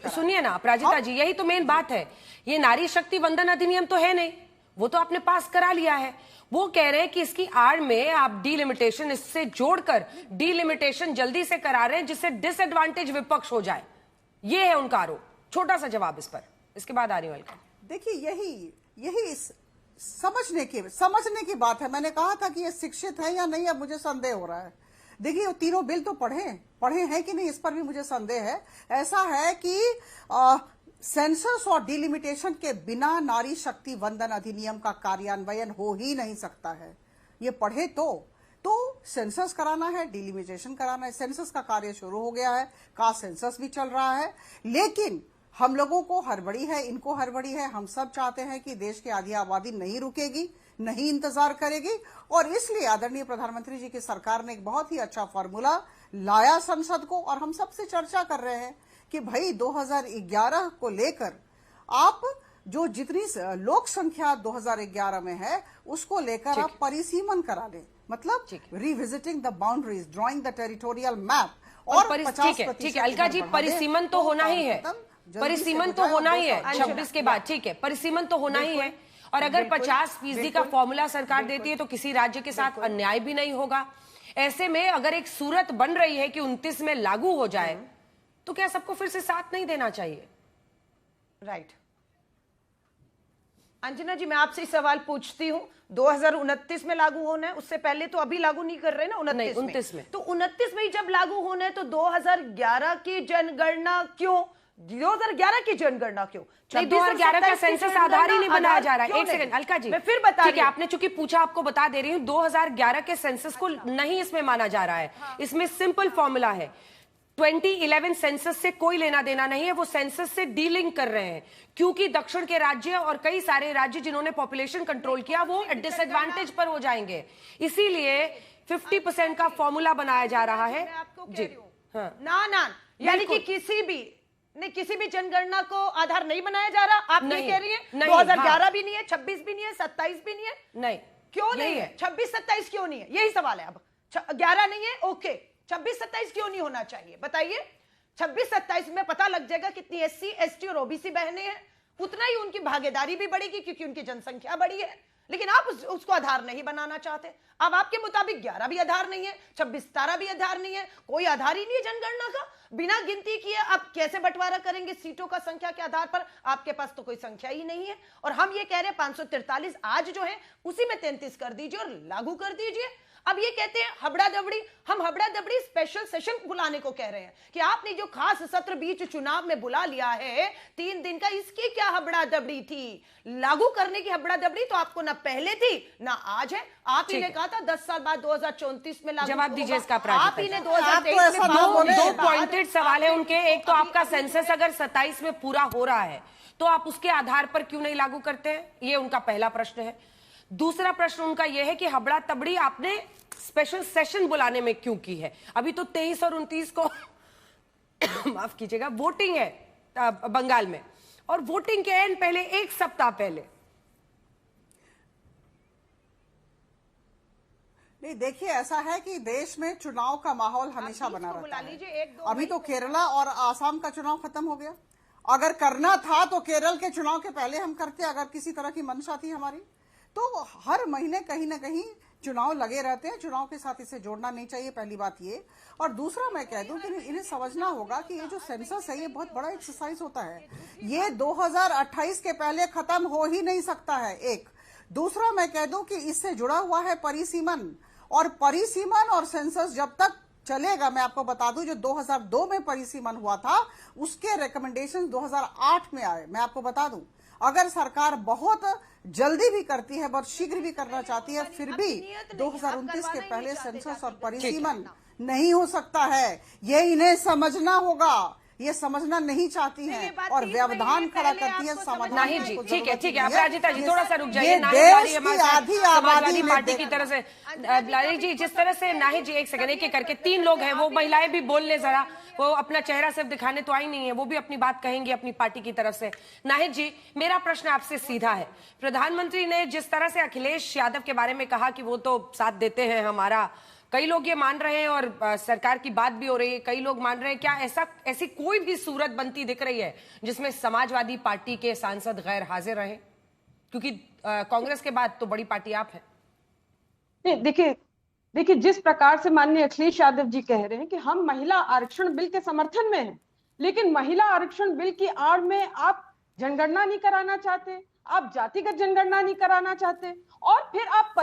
Speaker 1: सुनिए ना अपराजिता जी, यही तो मेन बात है। ये नारी शक्ति वंदन अधिनियम तो है नहीं, वो तो आपने पास करा लिया है। वो कह रहे हैं कि इसकी आड़ में आप डीलिमिटेशन, इससे जोड़कर डीलिमिटेशन जल्दी से करा रहे हैं, जिससे डिसएडवांटेज विपक्ष हो जाए। ये है उनका आरोप। छोटा सा जवाब इस पर, इसके बाद आने वाले। देखिए,
Speaker 10: यही समझने की बात है। मैंने कहा था कि ये शिक्षित है या नहीं, अब मुझे संदेह हो रहा है। देखिए, वो तीनों बिल तो पढ़े हैं कि नहीं, इस पर भी मुझे संदेह है। ऐसा है कि सेंसस और डिलिमिटेशन के बिना नारी शक्ति वंदन अधिनियम का कार्यान्वयन हो ही नहीं सकता है। ये पढ़े तो सेंसस कराना है, डिलिमिटेशन कराना है। सेंसस का कार्य शुरू हो गया है, कास्ट सेंसस भी चल रहा है, लेकिन हम लोगों को हड़बड़ी है, इनको हड़बड़ी है। हम सब चाहते हैं कि देश की आधी आबादी नहीं रुकेगी, नहीं इंतजार करेगी, और इसलिए आदरणीय प्रधानमंत्री जी की सरकार ने एक बहुत ही अच्छा फॉर्मूला लाया संसद को, और हम सबसे चर्चा कर रहे हैं कि भाई 2011 को लेकर आप जो जितनी लोक संख्या 2011 में है उसको लेकर आप परिसीमन करा लें, मतलब revisiting the boundaries, drawing the territorial map. और 50%
Speaker 1: ठीक है अलका जी, परिसीमन तो होना ही है, परिसीमन तो होना ही है 26 के बाद। ठीक है, परिसीमन तो होना ही है। और अगर 50% का फॉर्मूला सरकार देती है तो किसी राज्य के साथ अन्याय भी नहीं होगा। ऐसे में अगर एक सूरत बन रही है कि 29 में लागू हो जाए, तो क्या सबको फिर से साथ नहीं देना चाहिए?
Speaker 9: राइट। अंजना जी, मैं आपसे सवाल पूछती हूँ, 2029 में लागू होना है, उससे पहले तो अभी लागू नहीं कर रहे ना 29 में। तो 29 में जब लागू होना है तो 2011 की जनगणना क्यों? 2011 की जनगणना क्यों?
Speaker 1: 2011 का सेंसस आधार ही नहीं बनाया जा रहा है। एक सेकंड अलका जी,
Speaker 9: मैं फिर बता रही हूं।
Speaker 1: आपने चूंकि पूछा, आपको बता दे रही हूँ, 2011 के सेंसस को नहीं इसमें माना जा रहा है। इसमें सिंपल फॉर्मूला है, 2011 सेंसस से कोई लेना देना नहीं है, वो सेंसस से डीलिंग कर रहे हैं, क्योंकि दक्षिण के राज्य और कई सारे राज्य जिन्होंने पॉपुलेशन कंट्रोल किया वो डिसएडवांटेज पर हो जाएंगे, इसीलिए 50% का फॉर्मूला बनाया जा रहा है। जी
Speaker 9: ना, यानी कि किसी भी जनगणना को आधार नहीं बनाया जा रहा, आप नहीं कह रही हैं? 2011 भी नहीं है, 26 भी नहीं है, 27 भी नहीं है।
Speaker 1: नहीं,
Speaker 9: क्यों नहीं है? 26-27 क्यों नहीं है, यही सवाल है। अब 11 नहीं है, ओके, 26-27 क्यों नहीं होना चाहिए, बताइए। 26-27 में पता लग जाएगा कितनी SC, ST और OBC बहनें हैं, उतना ही उनकी भागीदारी भी बढ़ेगी, क्योंकि उनकी जनसंख्या बड़ी है। लेकिन आप उसको आधार नहीं बनाना चाहते। अब आपके मुताबिक 11 भी आधार नहीं है, 26 तारा भी आधार नहीं है, कोई आधार ही नहीं है जनगणना का। बिना गिनती किए आप कैसे बंटवारा करेंगे सीटों का संख्या के आधार पर? आपके पास तो कोई संख्या ही नहीं है। और हम ये कह रहे हैं 543 आज जो है उसी में 33 कर दीजिए और लागू कर दीजिए। अब ये कहते हैं हबड़ा दबड़ी, हम हबड़ा दबड़ी स्पेशल सेशन बुलाने को कह रहे हैं कि आपने जो खास सत्र बीच चुनाव में बुला लिया है 3 दिन का, इसकी क्या हबड़ा दबड़ी थी? लागू करने की हबड़ा दबड़ी तो आपको ना पहले थी ना आज है। आप ही ने कहा था 10 साल बाद 2034 में लागू।
Speaker 1: जवाब दीजिए इसका।
Speaker 9: आप ही ने 2023 में
Speaker 1: दो पॉइंटेड सवाल है उनके। एक तो आपका सेंसस अगर 27 में पूरा हो रहा है तो आप उसके आधार पर क्यों नहीं लागू करते हैं, ये उनका पहला प्रश्न है। दूसरा प्रश्न उनका यह है कि हबड़ा तबड़ी आपने स्पेशल सेशन बुलाने में क्यों की है? अभी तो 23 और 29 को माफ कीजिएगा वोटिंग है बंगाल में, और वोटिंग के एंड पहले एक सप्ताह पहले।
Speaker 10: नहीं, देखिए ऐसा है कि देश में चुनाव का माहौल हमेशा बना रहता है। अभी तो केरला और आसाम का चुनाव खत्म हो गया। अगर करना था तो केरल के चुनाव के पहले हम करते, अगर किसी तरह की मंशा थी हमारी। तो हर महीने कहीं ना कहीं चुनाव लगे रहते हैं, चुनाव के साथ इसे जोड़ना नहीं चाहिए, पहली बात ये। और दूसरा मैं कह दूं कि इन्हें समझना होगा कि ये जो सेंसस है ये बहुत बड़ा एक्सरसाइज होता है। ये 2028 के पहले खत्म हो ही नहीं सकता है, एक। दूसरा मैं कह दूं कि इससे जुड़ा हुआ है परिसीमन, और परिसीमन और सेंसस जब तक चलेगा, मैं आपको बता दूं जो 2002 में परिसीमन हुआ था उसके रिकमेंडेशन 2008 में आए। मैं आपको बता दूं, अगर सरकार बहुत जल्दी भी करती है, बहुत शीघ्र भी करना चाहती है, फिर भी 2029 के पहले सेंसस और परिसीमन नहीं हो सकता है। ये इन्हें समझना होगा, ये समझना नहीं चाहती हैं और व्यवधान खड़ा करती है समाधान।
Speaker 1: नहीं जी, ठीक है ठीक है, अपराजिता जी थोड़ा सा रुक जाइए।
Speaker 10: ये देश की आधी
Speaker 1: समाजवादी पार्टी की तरफ से लाली जी, जिस तरह से नाहिद जी एक सेकंड एक करके 3 लोग हैं, वो महिलाएं भी बोल ले जरा, वो अपना चेहरा सिर्फ दिखाने तो आई नहीं है, वो भी अपनी बात कहेंगी अपनी पार्टी की तरफ से। नाहिद जी, मेरा प्रश्न आपसे सीधा है। प्रधानमंत्री ने जिस तरह से अखिलेश यादव के बारे में कहा कि वो तो साथ देते हैं हमारा, कई लोग ये मान रहे हैं और सरकार की बात भी हो रही है, कई लोग मान रहे हैं, क्या ऐसी कोई भी सूरत बनती दिख रही है जिसमें समाजवादी पार्टी के सांसद गैर हाजिर रहे? क्योंकि कांग्रेस के बाद तो बड़ी पार्टी आप हैं।
Speaker 12: नहीं, देखिए जिस प्रकार से माननीय अखिलेश यादव जी कह रहे हैं कि हम महिला आरक्षण बिल के समर्थन में हैं, लेकिन महिला आरक्षण बिल की आड़ में आप जनगणना नहीं कराना चाहते, आप जातिगत जनगणना नहीं कराना चाहते, और फिर आप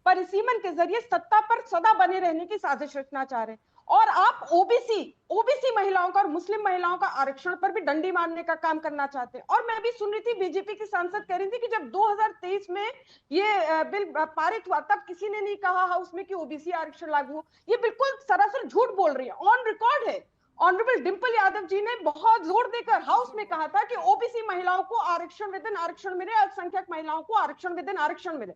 Speaker 12: परिसीमन के जरिए सत्ता पर सदा बने रहने की साजिश रचना चाह रहे हैं। और आप ओबीसी महिलाओं का और मुस्लिम महिलाओं का आरक्षण पर भी डंडी मारने का काम करना चाहते हैं। और मैं भी सुन रही थी, बीजेपी की सांसद कह रही थी कि जब 2023 में ये बिल पारित हुआ तब किसी ने नहीं कहा हाउस में कि ओबीसी आरक्षण लागू हो। ये बिल्कुल सरासर झूठ बोल रही है, ऑन रिकॉर्ड है। ऑनरेबल डिंपल यादव जी ने बहुत जोर देकर हाउस में कहा था कि ओबीसी महिलाओं को आरक्षण विदिन आरक्षण मिले, अल्पसंख्यक महिलाओं को आरक्षण विदिन आरक्षण मिले,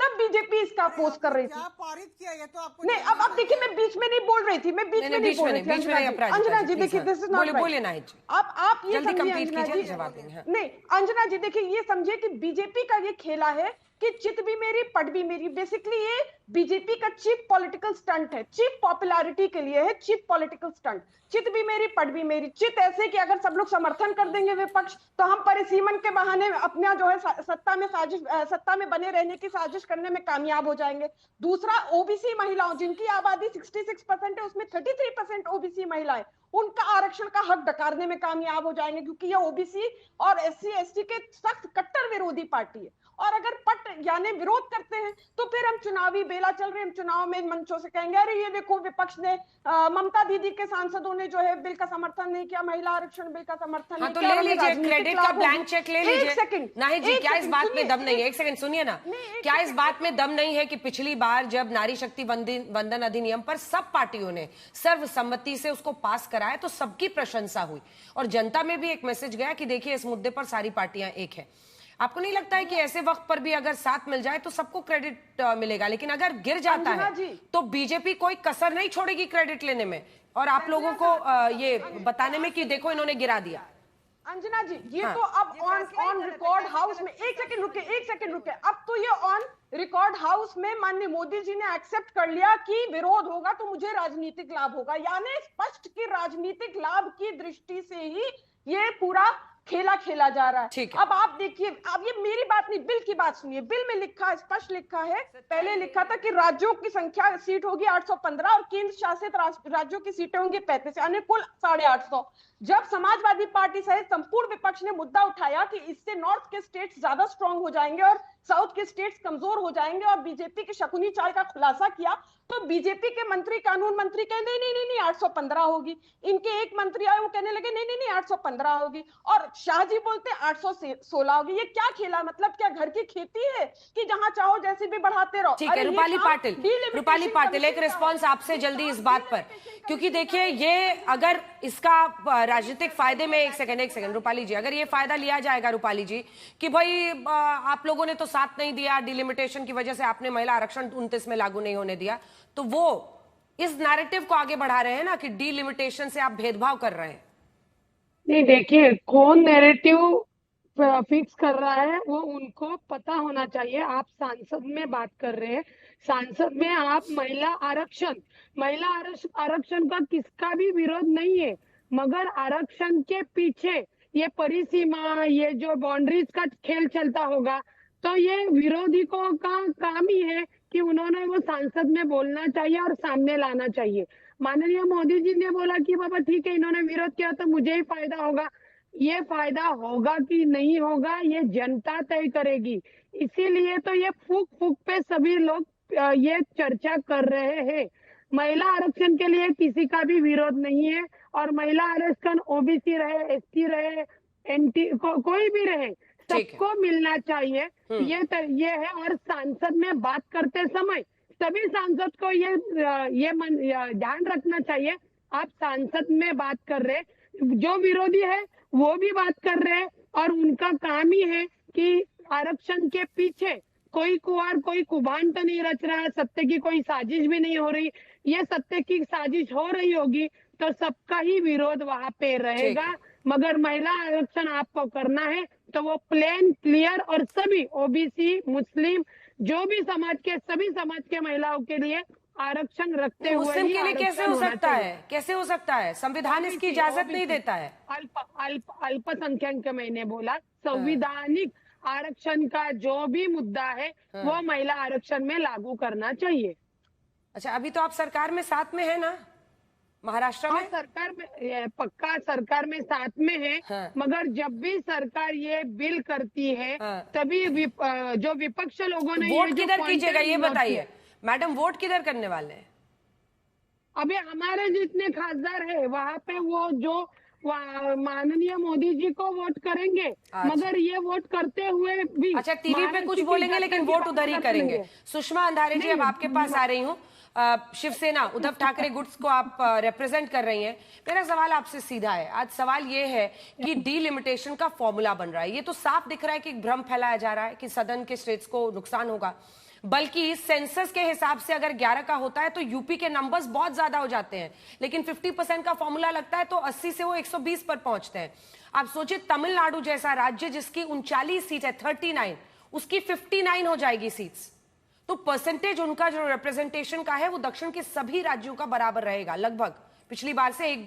Speaker 12: तब बीजेपी इसका अपोज कर रही थी।
Speaker 10: पारित किया ये तो आपको
Speaker 12: नहीं, अब देखिए मैं बीच में नहीं बोल रही थी, मैं बीच में नहीं बोल रही थी। अंजना जी देखिए, दिस इज नॉट राइट। आप ये समझिए अंजना जी, नहीं अंजना जी देखिए, ये समझिए कि बीजेपी का ये खेला है कि चित भी मेरी पट भी मेरी। बेसिकली ये बीजेपी का चीप पॉलिटिकल स्टंट है, चीप पॉपुलैरिटी के लिए है, चीप पॉलिटिकल स्टंट। चित भी मेरी पट भी मेरी, चित ऐसे कि अगर सब लोग समर्थन कर देंगे विपक्ष तो हम परिसीमन के बहाने अपना जो है सत्ता में बने रहने की साजिश करने में कामयाब हो जाएंगे। दूसरा, ओबीसी महिलाओं जिनकी आबादी 66% है, उसमें 33% ओबीसी महिलाएं, उनका आरक्षण का हक डकारने में कामयाब हो जाएंगे, क्योंकि ये ओबीसी और एससी एसटी के सख्त कट्टर विरोधी पार्टी है। और अगर पट यानी विरोध करते हैं तो फिर हम चुनावी बेला चल रहे हैं, हम चुनाव में मंचों से कहेंगे अरे ये देखो विपक्ष ने, ममता दीदी के सांसदों ने जो है बिल का समर्थन नहीं किया, महिला आरक्षण बिल का समर्थन नहीं किया।
Speaker 1: तो ले लीजिए क्रेडिट का ब्लैंक चेक ले लीजिए। एक सेकंड नहीं जी, क्या इस बात में दम नहीं है? एक सेकंड सुनिए ना, क्या इस बात में दम नहीं है कि पिछली बार जब नारी शक्ति वंदन अधिनियम पर सब पार्टियों ने सर्वसम्मति से उसको पास कराया तो सबकी प्रशंसा हुई और जनता में भी एक मैसेज गया कि देखिए इस मुद्दे पर सारी पार्टियां एक है। आपको नहीं लगता है कि ऐसे वक्त पर भी अगर साथ मिल जाए तो सबको क्रेडिट मिलेगा, लेकिन अगर गिर जाता है तो बीजेपी कोई कसर नहीं छोड़ेगी क्रेडिट लेने में और आप लोगों को ये बताने में कि देखो इन्होंने गिरा दिया?
Speaker 12: अंजना जी, ये तो अब ऑन रिकॉर्ड हाउस में, एक सेकंड रुके, अब तो ये ऑन रिकॉर्ड हाउस में माननीय मोदी जी ने एक्सेप्ट कर लिया कि विरोध होगा तो मुझे राजनीतिक लाभ होगा, यानी स्पष्ट की राजनीतिक लाभ की दृष्टि से ही ये पूरा खेला खेला जा रहा है।
Speaker 1: ठीक है।
Speaker 12: अब आप देखिए, अब ये मेरी बात नहीं, बिल की बात सुनिए। बिल में लिखा, स्पष्ट लिखा है, पहले लिखा था कि राज्यों की संख्या सीट होगी 815 और केंद्र शासित राज्यों की सीटें होंगी 35, यानी कुल 850। जब समाजवादी पार्टी सहित संपूर्ण विपक्ष ने मुद्दा उठाया कि इससे नॉर्थ के स्टेट्स ज्यादा स्ट्रांग हो जाएंगे और साउथ के स्टेट्स कमजोर हो जाएंगे, और बीजेपी की शकुनी चाल का खुलासा किया, तो बीजेपी के मंत्री, कानून मंत्री कहे नहीं नहीं नहीं नहीं 815 होगी। इनके एक मंत्री आए, वो कहने लगे नहीं नहीं नहीं 815 होगी, और शाह जी बोलते 816 होगी। ये क्या खेला? मतलब क्या घर की खेती है कि जहां चाहो जैसे भी बढ़ाते रहो?
Speaker 1: ठीक है रूपाली पाटिल, एक रिस्पॉन्स आपसे जल्दी इस बात पर, क्योंकि देखिए ये अगर इसका राजनीतिक फायदे में, एक सेकंड रूपाली जी, अगर ये फायदा लिया जाएगा रूपाली जी कि भाई आप लोगों ने तो साथ नहीं दिया, डिलिमिटेशन की वजह से आपने महिला आरक्षण 29 में लागू नहीं होने दिया, तो वो इस नैरेटिव को आगे बढ़ा रहे हैं ना कि डिलिमिटेशन से आप भेदभाव कर रहे हैं।
Speaker 13: नहीं, देखिए कौन नैरेटिव फिक्स कर रहा है वो उनको पता होना चाहिए। आप सांसद में बात कर रहे हैं, सांसद में आप महिला आरक्षण का किसका भी विरोध नहीं है, मगर आरक्षण के पीछे ये परिसीमा, ये जो बाउंड्रीज का खेल चलता होगा, तो ये विरोधी को का काम ही है कि उन्होंने वो सांसद में बोलना चाहिए और सामने लाना चाहिए। माननीय मोदी जी ने बोला कि बाबा ठीक है, इन्होंने विरोध किया तो मुझे ही फायदा होगा। ये फायदा होगा कि नहीं होगा ये जनता तय करेगी। इसीलिए तो ये फूक पे सभी लोग ये चर्चा कर रहे हैं। महिला आरक्षण के लिए किसी का भी विरोध नहीं है, और महिला आरक्षण ओबीसी रहे, एसटी रहे, एनटी कोई भी रहे, सबको मिलना चाहिए। ये है। और सांसद में बात करते समय सभी सांसद को ये ध्यान रखना चाहिए, आप सांसद में बात कर रहे, जो विरोधी है वो भी बात कर रहे हैं, और उनका काम ही है कि आरक्षण के पीछे कोई कुवार, कोई कुभान तो नहीं रच रहा है, सत्य की कोई साजिश भी नहीं हो रही। ये सत्य की साजिश हो रही होगी तो सबका ही विरोध वहां पे रहेगा, मगर महिला आरक्षण आपको करना है तो वो प्लेन क्लियर, और सभी ओबीसी, मुस्लिम, जो भी समाज के, सभी समाज के महिलाओं के लिए आरक्षण रखते हुए
Speaker 1: मुस्लिम के लिए कैसे हो सकता है? कैसे हो सकता है? संविधान इसकी इजाजत नहीं देता है।
Speaker 13: अल्पसंख्यक मैंने बोला, संविधानिक आरक्षण का जो भी मुद्दा है वो महिला आरक्षण में लागू करना चाहिए।
Speaker 1: अच्छा, अभी तो आप सरकार में साथ में है ना, महाराष्ट्र में?
Speaker 13: सरकार में पक्का सरकार में साथ में है, मगर जब भी सरकार ये बिल करती है तभी जो विपक्ष लोगों ने
Speaker 1: वोट किधर कीजिएगा ये बताइए मैडम, वोट किधर करने वाले हैं?
Speaker 13: अभी हमारे जितने खासदार है वहाँ पे वो जो माननीय मोदी जी को वोट करेंगे, मगर ये वोट करते हुए भी
Speaker 1: अच्छा टीवी पे कुछ बोलेंगे लेकिन वोट उधर ही करेंगे। सुषमा अंधारे जी, अब आपके पास आ रही हूँ। शिवसेना, उद्धव ठाकरे गुट्स को आप रिप्रेजेंट कर रही हैं। मेरा सवाल आपसे सीधा है। आज सवाल ये है कि डीलिमिटेशन का फॉर्मूला बन रहा है, ये तो साफ दिख रहा है कि भ्रम फैलाया जा रहा है कि सदन के स्टेट्स को नुकसान होगा, बल्कि सेंसस के हिसाब से अगर 11 का होता है तो यूपी के नंबर्स बहुत ज्यादा हो जाते हैं, लेकिन 50% का फॉर्मूला लगता है तो 80 से वो 120 पर पहुंचते हैं। आप सोचिए तमिलनाडु जैसा राज्य जिसकी 39 सीट है, 39, उसकी 59 हो जाएगी सीट्स, तो परसेंटेज उनका जो रिप्रेजेंटेशन का है वो दक्षिण के सभी राज्यों का बराबर रहेगा लगभग। पिछली बार से 1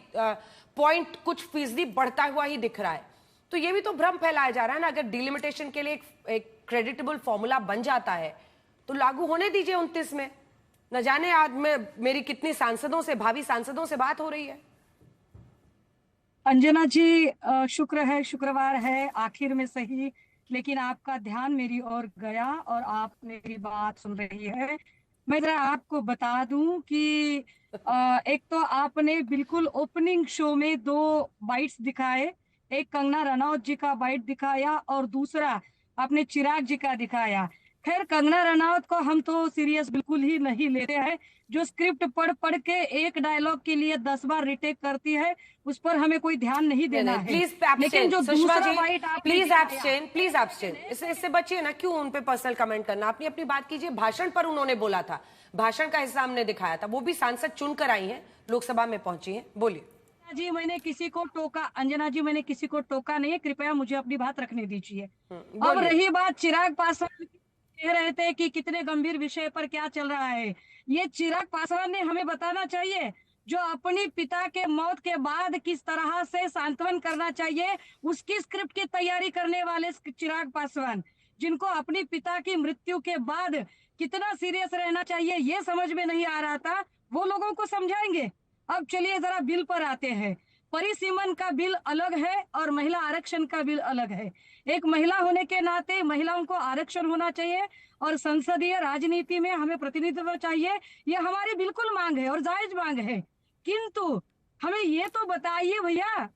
Speaker 1: पॉइंट कुछ फीसदी बढ़ता हुआ ही दिख रहा है। तो ये भी तो भ्रम फैलाया जा रहा है ना। अगर डिलिमिटेशन के लिए एक क्रेडिटेबल फॉर्मूला बन जाता है तो लागू होने दीजिए 29 में। न जाने आज मेरी कितनी सांसदों से, भावी सांसदों से बात हो रही है।
Speaker 14: अंजना जी, शुक्र है, शुक्रवार है आखिर में सही, लेकिन आपका ध्यान मेरी ओर गया और आप मेरी बात सुन रही है। मैं जरा आपको बता दूं कि एक तो आपने बिल्कुल ओपनिंग शो में 2 बाइट्स दिखाए, एक कंगना रनौत जी का बाइट दिखाया और दूसरा आपने चिराग जी का दिखाया। खैर, कंगना रनौत को हम तो सीरियस बिल्कुल ही नहीं लेते हैं, जो स्क्रिप्ट पढ़ के एक डायलॉग के लिए 10 बार रिटेक करती है, उस पर हमें कोई ध्यान नहीं देना है।
Speaker 1: लेकिन जो दूसरा बाइट प्लीज एब्स्टेन, इससे बचिए ना, क्यों उन पे पर्सनल कमेंट करना। अपनी अपनी बात कीजिए। भाषण पर उन्होंने बोला था, भाषण का हिस्सा हमने दिखाया था, वो भी सांसद चुनकर आई हैं, लोकसभा में पहुंची हैं। बोलिए।
Speaker 14: जी, मैंने किसी को टोका, अंजना जी मैंने किसी को टोका नहीं है, कृपया मुझे अपनी बात रखने दीजिए। अब रही बात चिराग पासवान, कह रहे थे कि कितने गंभीर विषय पर क्या चल रहा है, ये चिराग पासवान ने हमें बताना चाहिए। जो अपनी पिता के मौत के बाद किस तरह से सांत्वन करना चाहिए उसकी स्क्रिप्ट की तैयारी करने वाले चिराग पासवान, जिनको अपनी पिता की मृत्यु के बाद कितना सीरियस रहना चाहिए ये समझ में नहीं आ रहा था, वो लोगों को समझाएंगे। अब चलिए जरा बिल पर आते हैं। परिसीमन का बिल अलग है और महिला आरक्षण का बिल अलग है। एक महिला होने के नाते महिलाओं को आरक्षण होना चाहिए और संसदीय राजनीति में हमें प्रतिनिधित्व चाहिए, ये हमारी बिल्कुल मांग है और जायज मांग है। किंतु हमें ये तो बताइए भैया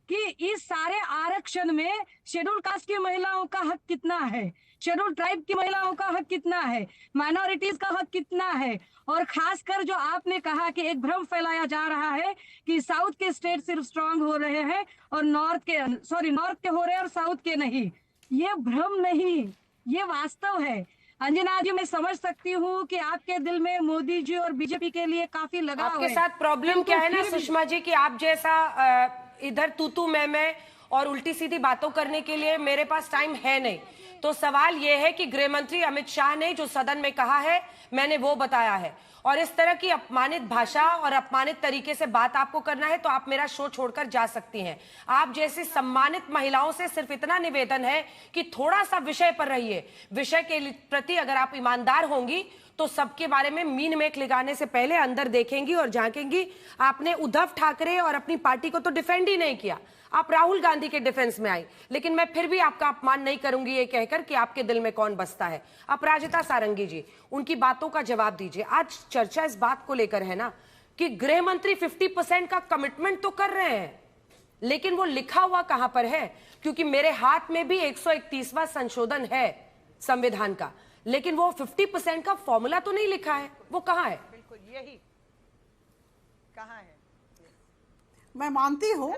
Speaker 14: कि इस सारे आरक्षण में शेड्यूल कास्ट की महिलाओं का हक कितना है, शेड्यूल ट्राइब की महिलाओं का हक कितना है, माइनॉरिटीज का हक कितना है। और खासकर जो आपने कहा कि एक भ्रम फैलाया जा रहा है कि साउथ के स्टेट सिर्फ स्ट्रांग हो रहे हैं और नॉर्थ के हो रहे हैं और साउथ के नहीं, ये भ्रम नहीं, ये वास्तव है। अंजना जी, मैं समझ सकती हूँ कि आपके दिल में मोदी जी और बीजेपी के लिए काफी लगाव है।
Speaker 1: आपके साथ प्रॉब्लम क्या है ना सुषमा जी, कि आप जैसा इधर तू मैं और उल्टी सीधी बातों करने के लिए मेरे पास टाइम है नहीं। तो सवाल यह है कि गृह मंत्री अमित शाह ने जो सदन में कहा है मैंने वो बताया है, और इस तरह की अपमानित भाषा और अपमानित तरीके से बात आपको करना है तो आप मेरा शो छोड़कर जा सकती हैं। आप जैसी सम्मानित महिलाओं से सिर्फ इतना निवेदन है कि थोड़ा सा विषय पर रहिए। विषय के प्रति अगर आप ईमानदार होंगी तो सबके बारे में मीन मेक लगाने से पहले अंदर देखेंगी और झांकेंगी। आपने उद्धव ठाकरे और अपनी पार्टी को तो डिफेंड ही नहीं किया, आप राहुल गांधी के डिफेंस में आई। लेकिन मैं फिर भी आपका अपमान नहीं करूंगी ये कहकर कि आपके दिल में कौन बसता है। अपराजिता सारंगी जी, उनकी बातों का जवाब दीजिए। आज चर्चा इस बात को लेकर है ना कि गृह मंत्री 50% का कमिटमेंट तो कर रहे हैं, लेकिन वो लिखा हुआ कहां पर है? क्योंकि मेरे हाथ में भी 131वां संशोधन है संविधान का, लेकिन वो 50% का फॉर्मूला तो नहीं लिखा है, वो कहां है?
Speaker 9: बिल्कुल यही कहां है?
Speaker 10: मैं मानती हूँ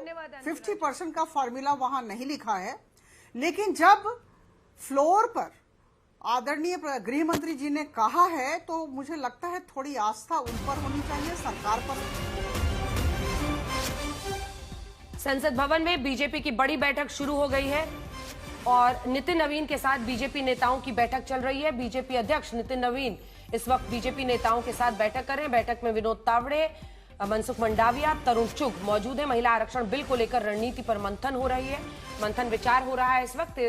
Speaker 10: 50% का फॉर्मूला वहां नहीं लिखा है, लेकिन जब फ्लोर पर आदरणीय गृह मंत्री जी ने कहा है तो मुझे लगता है थोड़ी आस्था उन पर होनी चाहिए, सरकार पर।
Speaker 1: संसद भवन में बीजेपी की बड़ी बैठक शुरू हो गई है और नितिन नवीन के साथ बीजेपी नेताओं की बैठक चल रही है। बीजेपी अध्यक्ष नितिन नवीन इस वक्त बीजेपी नेताओं के साथ बैठक कर रहे हैं। बैठक में विनोद तावड़े, मनसुख मंडाविया, तरुण चुग मौजूद है। महिला आरक्षण बिल को लेकर रणनीति पर मंथन हो रही है, मंथन विचार हो रहा है इस वक्त।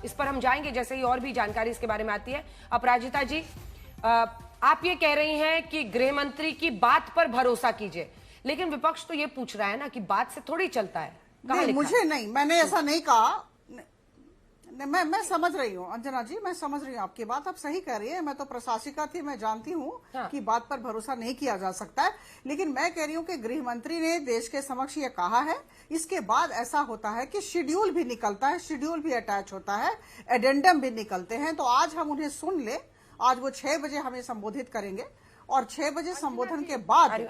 Speaker 1: इस पर हम जाएंगे जैसे ही और भी जानकारी इसके बारे में आती है। अपराजिता जी, आप ये कह रही हैं कि गृह मंत्री की बात पर भरोसा कीजिए, लेकिन विपक्ष तो ये पूछ रहा है ना कि बात से थोड़ी चलता है।
Speaker 10: नहीं, मुझे नहीं, मैंने ऐसा नहीं कहा। मैं समझ रही हूँ अंजना जी, मैं समझ रही हूँ आपकी बात, आप सही कह रही है। मैं तो प्रशासिका थी, मैं जानती हूँ कि बात पर भरोसा नहीं किया जा सकता है, लेकिन मैं कह रही हूँ कि गृह मंत्री ने देश के समक्ष ये कहा है। इसके बाद ऐसा होता है कि शेड्यूल भी निकलता है, शेड्यूल भी अटैच होता है, एडेंडम भी निकलते हैं। तो आज हम उन्हें सुन ले, आज वो 6 बजे हमें संबोधित करेंगे और 6 बजे संबोधन के बाद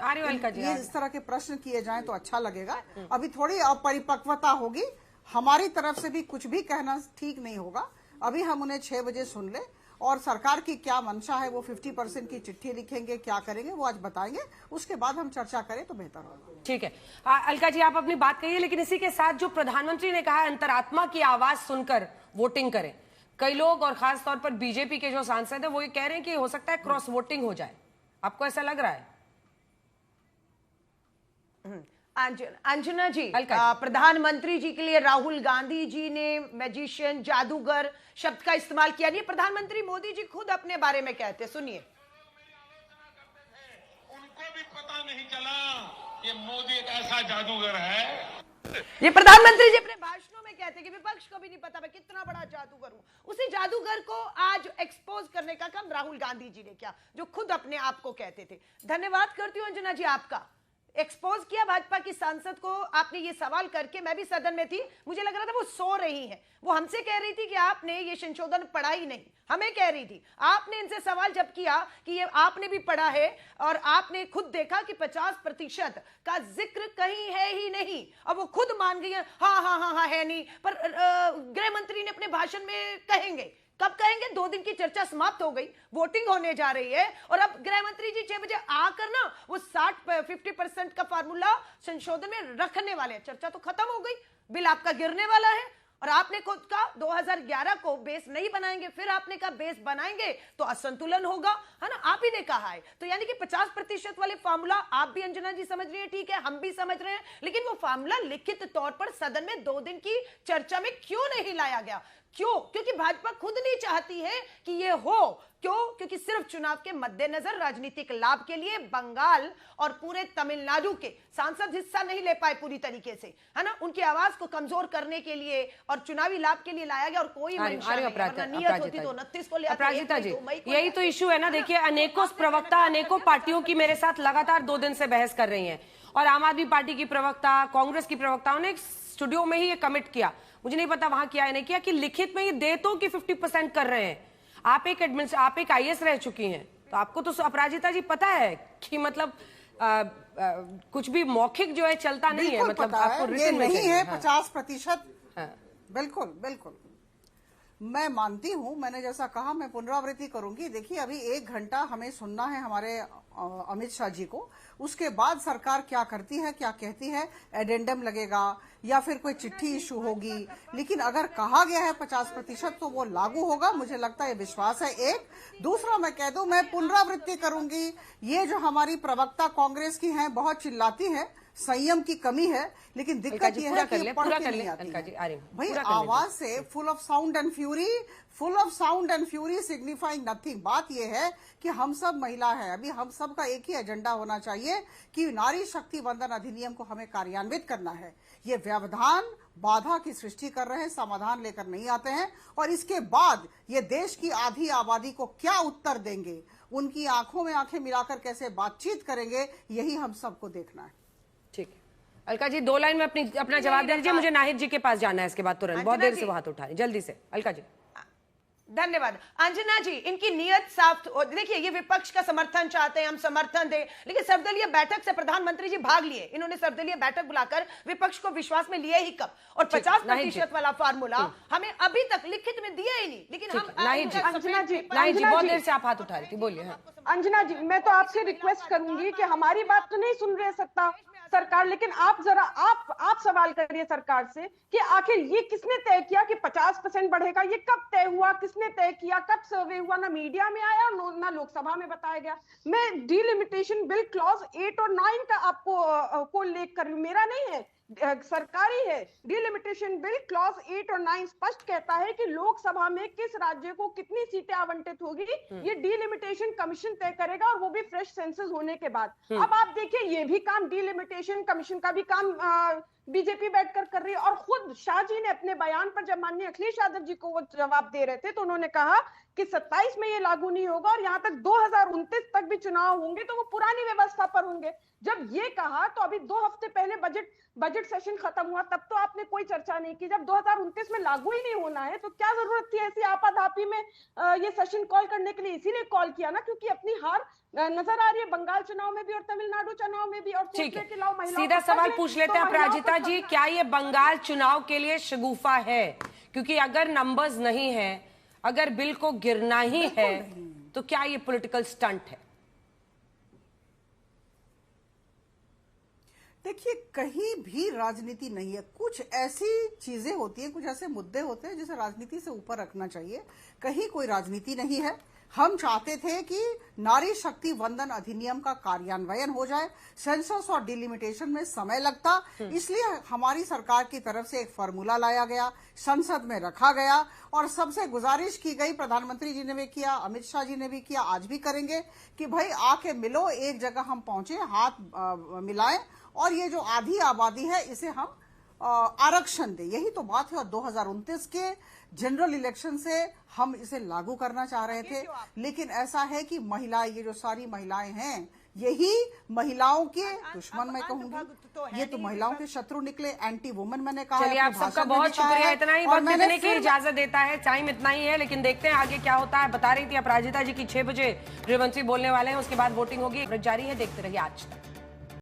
Speaker 10: ये इस तरह के प्रश्न किए जाएं तो अच्छा लगेगा। अभी थोड़ी अपरिपक्वता होगी, हमारी तरफ से भी कुछ भी कहना ठीक नहीं होगा। अभी हम उन्हें 6 बजे सुन ले और सरकार की क्या मंशा है, वो 50% की चिट्ठी लिखेंगे, क्या करेंगे वो आज बताएंगे, उसके बाद हम चर्चा करें तो बेहतर होगा।
Speaker 1: ठीक है अलका जी, आप अपनी बात कहिए, लेकिन इसी के साथ जो प्रधानमंत्री ने कहा अंतरात्मा की आवाज सुनकर वोटिंग करें, कई लोग और खासतौर पर बीजेपी के जो सांसद है वो ये कह रहे हैं कि हो सकता है क्रॉस वोटिंग हो जाए, आपको ऐसा लग रहा है?
Speaker 9: अंजना जी, प्रधानमंत्री जी के लिए राहुल गांधी जी ने मैजिशियन, जादूगर शब्द का इस्तेमाल किया नहीं। प्रधानमंत्री मोदी जी खुद अपने बारे में कहते हैं, सुनिए।
Speaker 15: उनको भी पता नहीं चला कि मोदी एक ऐसा जादूगर है।
Speaker 9: ये प्रधानमंत्री जी अपने भाषणों में कहते हैं कि विपक्ष को भी नहीं पता मैं कितना बड़ा जादूगर हूं। उसी जादूगर को आज एक्सपोज करने का काम राहुल गांधी जी ने किया, जो खुद अपने आप को कहते थे। धन्यवाद करती हूं अंजना जी आपका, एक्सपोज किया भाजपा की सांसद को आपने ये सवाल करके। मैं भी सदन में थी, मुझे लग रहा था वो सो रही हैं। वो हमसे कह रही थी कि आपने ये संशोधन पढ़ा ही नहीं, हमें कह रही थी। आपने इनसे सवाल जब किया कि ये आपने भी पढ़ा है और आपने खुद देखा कि 50% का जिक्र कहीं है ही नहीं। अब वो खुद मान गई है, हाँ है नहीं, पर गृह मंत्री ने अपने भाषण में कहेंगे। कब कहेंगे? 2 दिन की चर्चा समाप्त हो गई, वोटिंग होने जा रही है और अब गृह मंत्री जी 6 बजे आकर ना वो 50% का फार्मूला संशोधन में रखने वाले हैं। चर्चा तो खत्म हो गई, बिल आपका गिरने वाला है और आपने खुद का 2011 को बेस नहीं बनाएंगे, फिर आपने कहा बेस बनाएंगे तो असंतुलन होगा, है ना, आप ही ने कहा है। तो यानी कि 50% वाले फार्मूला आप भी अंजना जी समझ रही है, ठीक है, हम भी समझ रहे हैं, लेकिन वो फार्मूला लिखित तौर पर सदन में 2 दिन की चर्चा में क्यों नहीं लाया गया? क्यों? क्योंकि भाजपा खुद नहीं चाहती है कि ये हो। क्यों? क्योंकि सिर्फ चुनाव के मद्देनजर राजनीतिक लाभ के लिए बंगाल और पूरे तमिलनाडु के सांसद हिस्सा नहीं ले पाए पूरी तरीके से, है ना, उनकी आवाज को कमजोर करने के लिए और चुनावी लाभ के लिए लाया गया और कोई मंशा नहीं, वरना नियत होती तो 29 को ले आते।
Speaker 1: अपराजिता जी, यही तो इशू है ना। देखिए, अनेकों प्रवक्ता अनेकों पार्टियों की मेरे साथ लगातार 2 दिन से बहस कर रही हैं, और आम आदमी पार्टी की प्रवक्ता, कांग्रेस की प्रवक्ताओं ने स्टूडियो में ही ये कमिट किया, मुझे नहीं पता वहां किया है नहीं किया, कि लिखित में ये दे तो कि 50% कर रहे हैं। आप एक IAS रह चुकी हैं, तो आपको तो अपराजिता जी पता है कि मतलब कुछ भी मौखिक जो है चलता नहीं है, मतलब आपको
Speaker 10: ये नहीं है।
Speaker 1: 50%।
Speaker 10: बिल्कुल बिल्कुल मैं मानती हूं, मैंने जैसा कहा मैं पुनरावृत्ति करूंगी। देखिए, अभी 1 घंटा हमें सुनना है हमारे अमित शाह जी को, उसके बाद सरकार क्या करती है, क्या कहती है, एडेंडम लगेगा या फिर कोई चिट्ठी इशू होगी, लेकिन अगर कहा गया है 50% तो वो लागू होगा, मुझे लगता है, विश्वास है। एक दूसरा मैं कह दूं, मैं पुनरावृत्ति करूंगी, ये जो हमारी प्रवक्ता कांग्रेस की हैं बहुत चिल्लाती है, संयम की कमी है, लेकिन दिक्कत ये है कि पढ़ के नहीं आती है। भाई, आवाज से full of sound and fury signifying nothing. बात ये है कि हम सब महिला है, अभी हम सब का एक ही एजेंडा होना चाहिए कि नारी शक्ति वंदन अधिनियम को हमें कार्यान्वित करना है। ये व्यवधान बाधा की सृष्टि कर रहे हैं, समाधान लेकर नहीं आते हैं, और इसके बाद ये देश की आधी आबादी को क्या उत्तर देंगे, उनकी आंखों में आंखें मिलाकर कैसे बातचीत करेंगे, यही हम सबको देखना है।
Speaker 1: ठीक है, अलका जी 2 लाइन में अपना जवाब दे दीजिए, मुझे नाहिद जी के पास जाना है इसके बाद तुरंत, बहुत देर से वो हाथ उठा रहे, जल्दी से अलका जी।
Speaker 9: धन्यवाद। अंजना जी, इनकी नियत साफ, देखिए ये विपक्ष का समर्थन चाहते हैं, हम समर्थन दें, लेकिन सर्वदलीय बैठक से प्रधानमंत्री जी भाग लिए, इन्होंने सर्वदलीय बैठक बुलाकर विपक्ष को विश्वास में लिए ही कब? और 50% वाला फार्मूला हमें अभी तक लिखित में दिया ही नहीं, लेकिन हम
Speaker 1: अंजना जी बहुत देर से आप हाथ उठा रही थी, बोलिए।
Speaker 12: अंजना जी, मैं तो आपसे रिक्वेस्ट करूंगी कि हमारी बात तो नहीं सुन रहे सत्ता सरकार, लेकिन आप जरा आप सवाल करिए सरकार से कि आखिर ये किसने तय किया कि 50% बढ़ेगा? ये कब तय हुआ, किसने तय किया, कब सर्वे हुआ? ना मीडिया में आया और ना लोकसभा में बताया गया। मैं डिलिमिटेशन बिल क्लॉज 8 और 9 का आपको को लेख कर, मेरा नहीं है, सरकारी है। डिलिमिटेशन बिल क्लॉज 8 और 9 स्पष्ट कहता है कि लोकसभा में किस राज्य को कितनी सीटें आवंटित होगी, ये डिलिमिटेशन कमीशन तय करेगा, और वो भी फ्रेश सेंसस होने के बाद। अब आप देखिए, ये भी काम डिलिमिटेशन कमीशन का भी काम बीजेपी बैठकर कर रही है। और खुद शाह जी ने अपने बयान पर, जब माननीय अखिलेश यादव जी को वो जवाब दे रहे थे, तो उन्होंने कहा कि 27 में ये लागू नहीं होगा, और यहाँ तक 2029 तक भी चुनाव होंगे तो वो पुरानी व्यवस्था पर होंगे। जब ये कहा तो अभी 2 हफ्ते पहले बजट सेशन खत्म हुआ, तब तो आपने कोई चर्चा नहीं की। जब 2029 में लागू ही नहीं होना है तो क्या जरूरत थी ऐसी आपाधापी में ये सेशन कॉल करने के लिए? इसीलिए कॉल किया ना, क्योंकि अपनी हार नजर आ रही है बंगाल चुनाव में भी और तमिलनाडु चुनाव में भी। और
Speaker 1: सीधा सवाल पूछ लेते हैं अपराजिता जी, क्या ये बंगाल चुनाव के लिए शगुफा है? क्योंकि अगर नंबर्स नहीं है, अगर बिल को गिरना ही है, तो क्या ये पॉलिटिकल स्टंट है?
Speaker 10: देखिए, कहीं भी राजनीति नहीं है। कुछ ऐसी चीजें होती हैं, कुछ ऐसे मुद्दे होते हैं जिसे राजनीति से ऊपर रखना चाहिए। कहीं कोई राजनीति नहीं है। हम चाहते थे कि नारी शक्ति वंदन अधिनियम का कार्यान्वयन हो जाए। सेंसस और डिलिमिटेशन में समय लगता, इसलिए हमारी सरकार की तरफ से एक फार्मूला लाया गया, संसद में रखा गया, और सबसे गुजारिश की गई, प्रधानमंत्री जी ने भी किया, अमित शाह जी ने भी किया, आज भी करेंगे, कि भाई आके मिलो, एक जगह हम पहुंचे, हाथ मिलाएं, और ये जो आधी आबादी है इसे हम आरक्षण दें। यही तो बात है। और 2029 के जनरल इलेक्शन से हम इसे लागू करना चाह रहे थे, लेकिन ऐसा है कि महिलाएं, ये जो सारी महिलाएं हैं, यही महिलाओं के दुश्मन मैं कहूंगी, ये तो महिलाओं के शत्रु निकले, एंटी वुमेन मैंने कहा।
Speaker 1: चलिए, आप सबका बहुत शुक्रिया। इतना ही वक्त देने की इजाजत देता है, टाइम इतना ही है, लेकिन देखते हैं आगे क्या होता है। बता रही थी अपराजिता जी की 6 बजे गृहमंत्री बोलने वाले हैं, उसके बाद वोटिंग होगी, जारी है, देखते रहिए आज तक।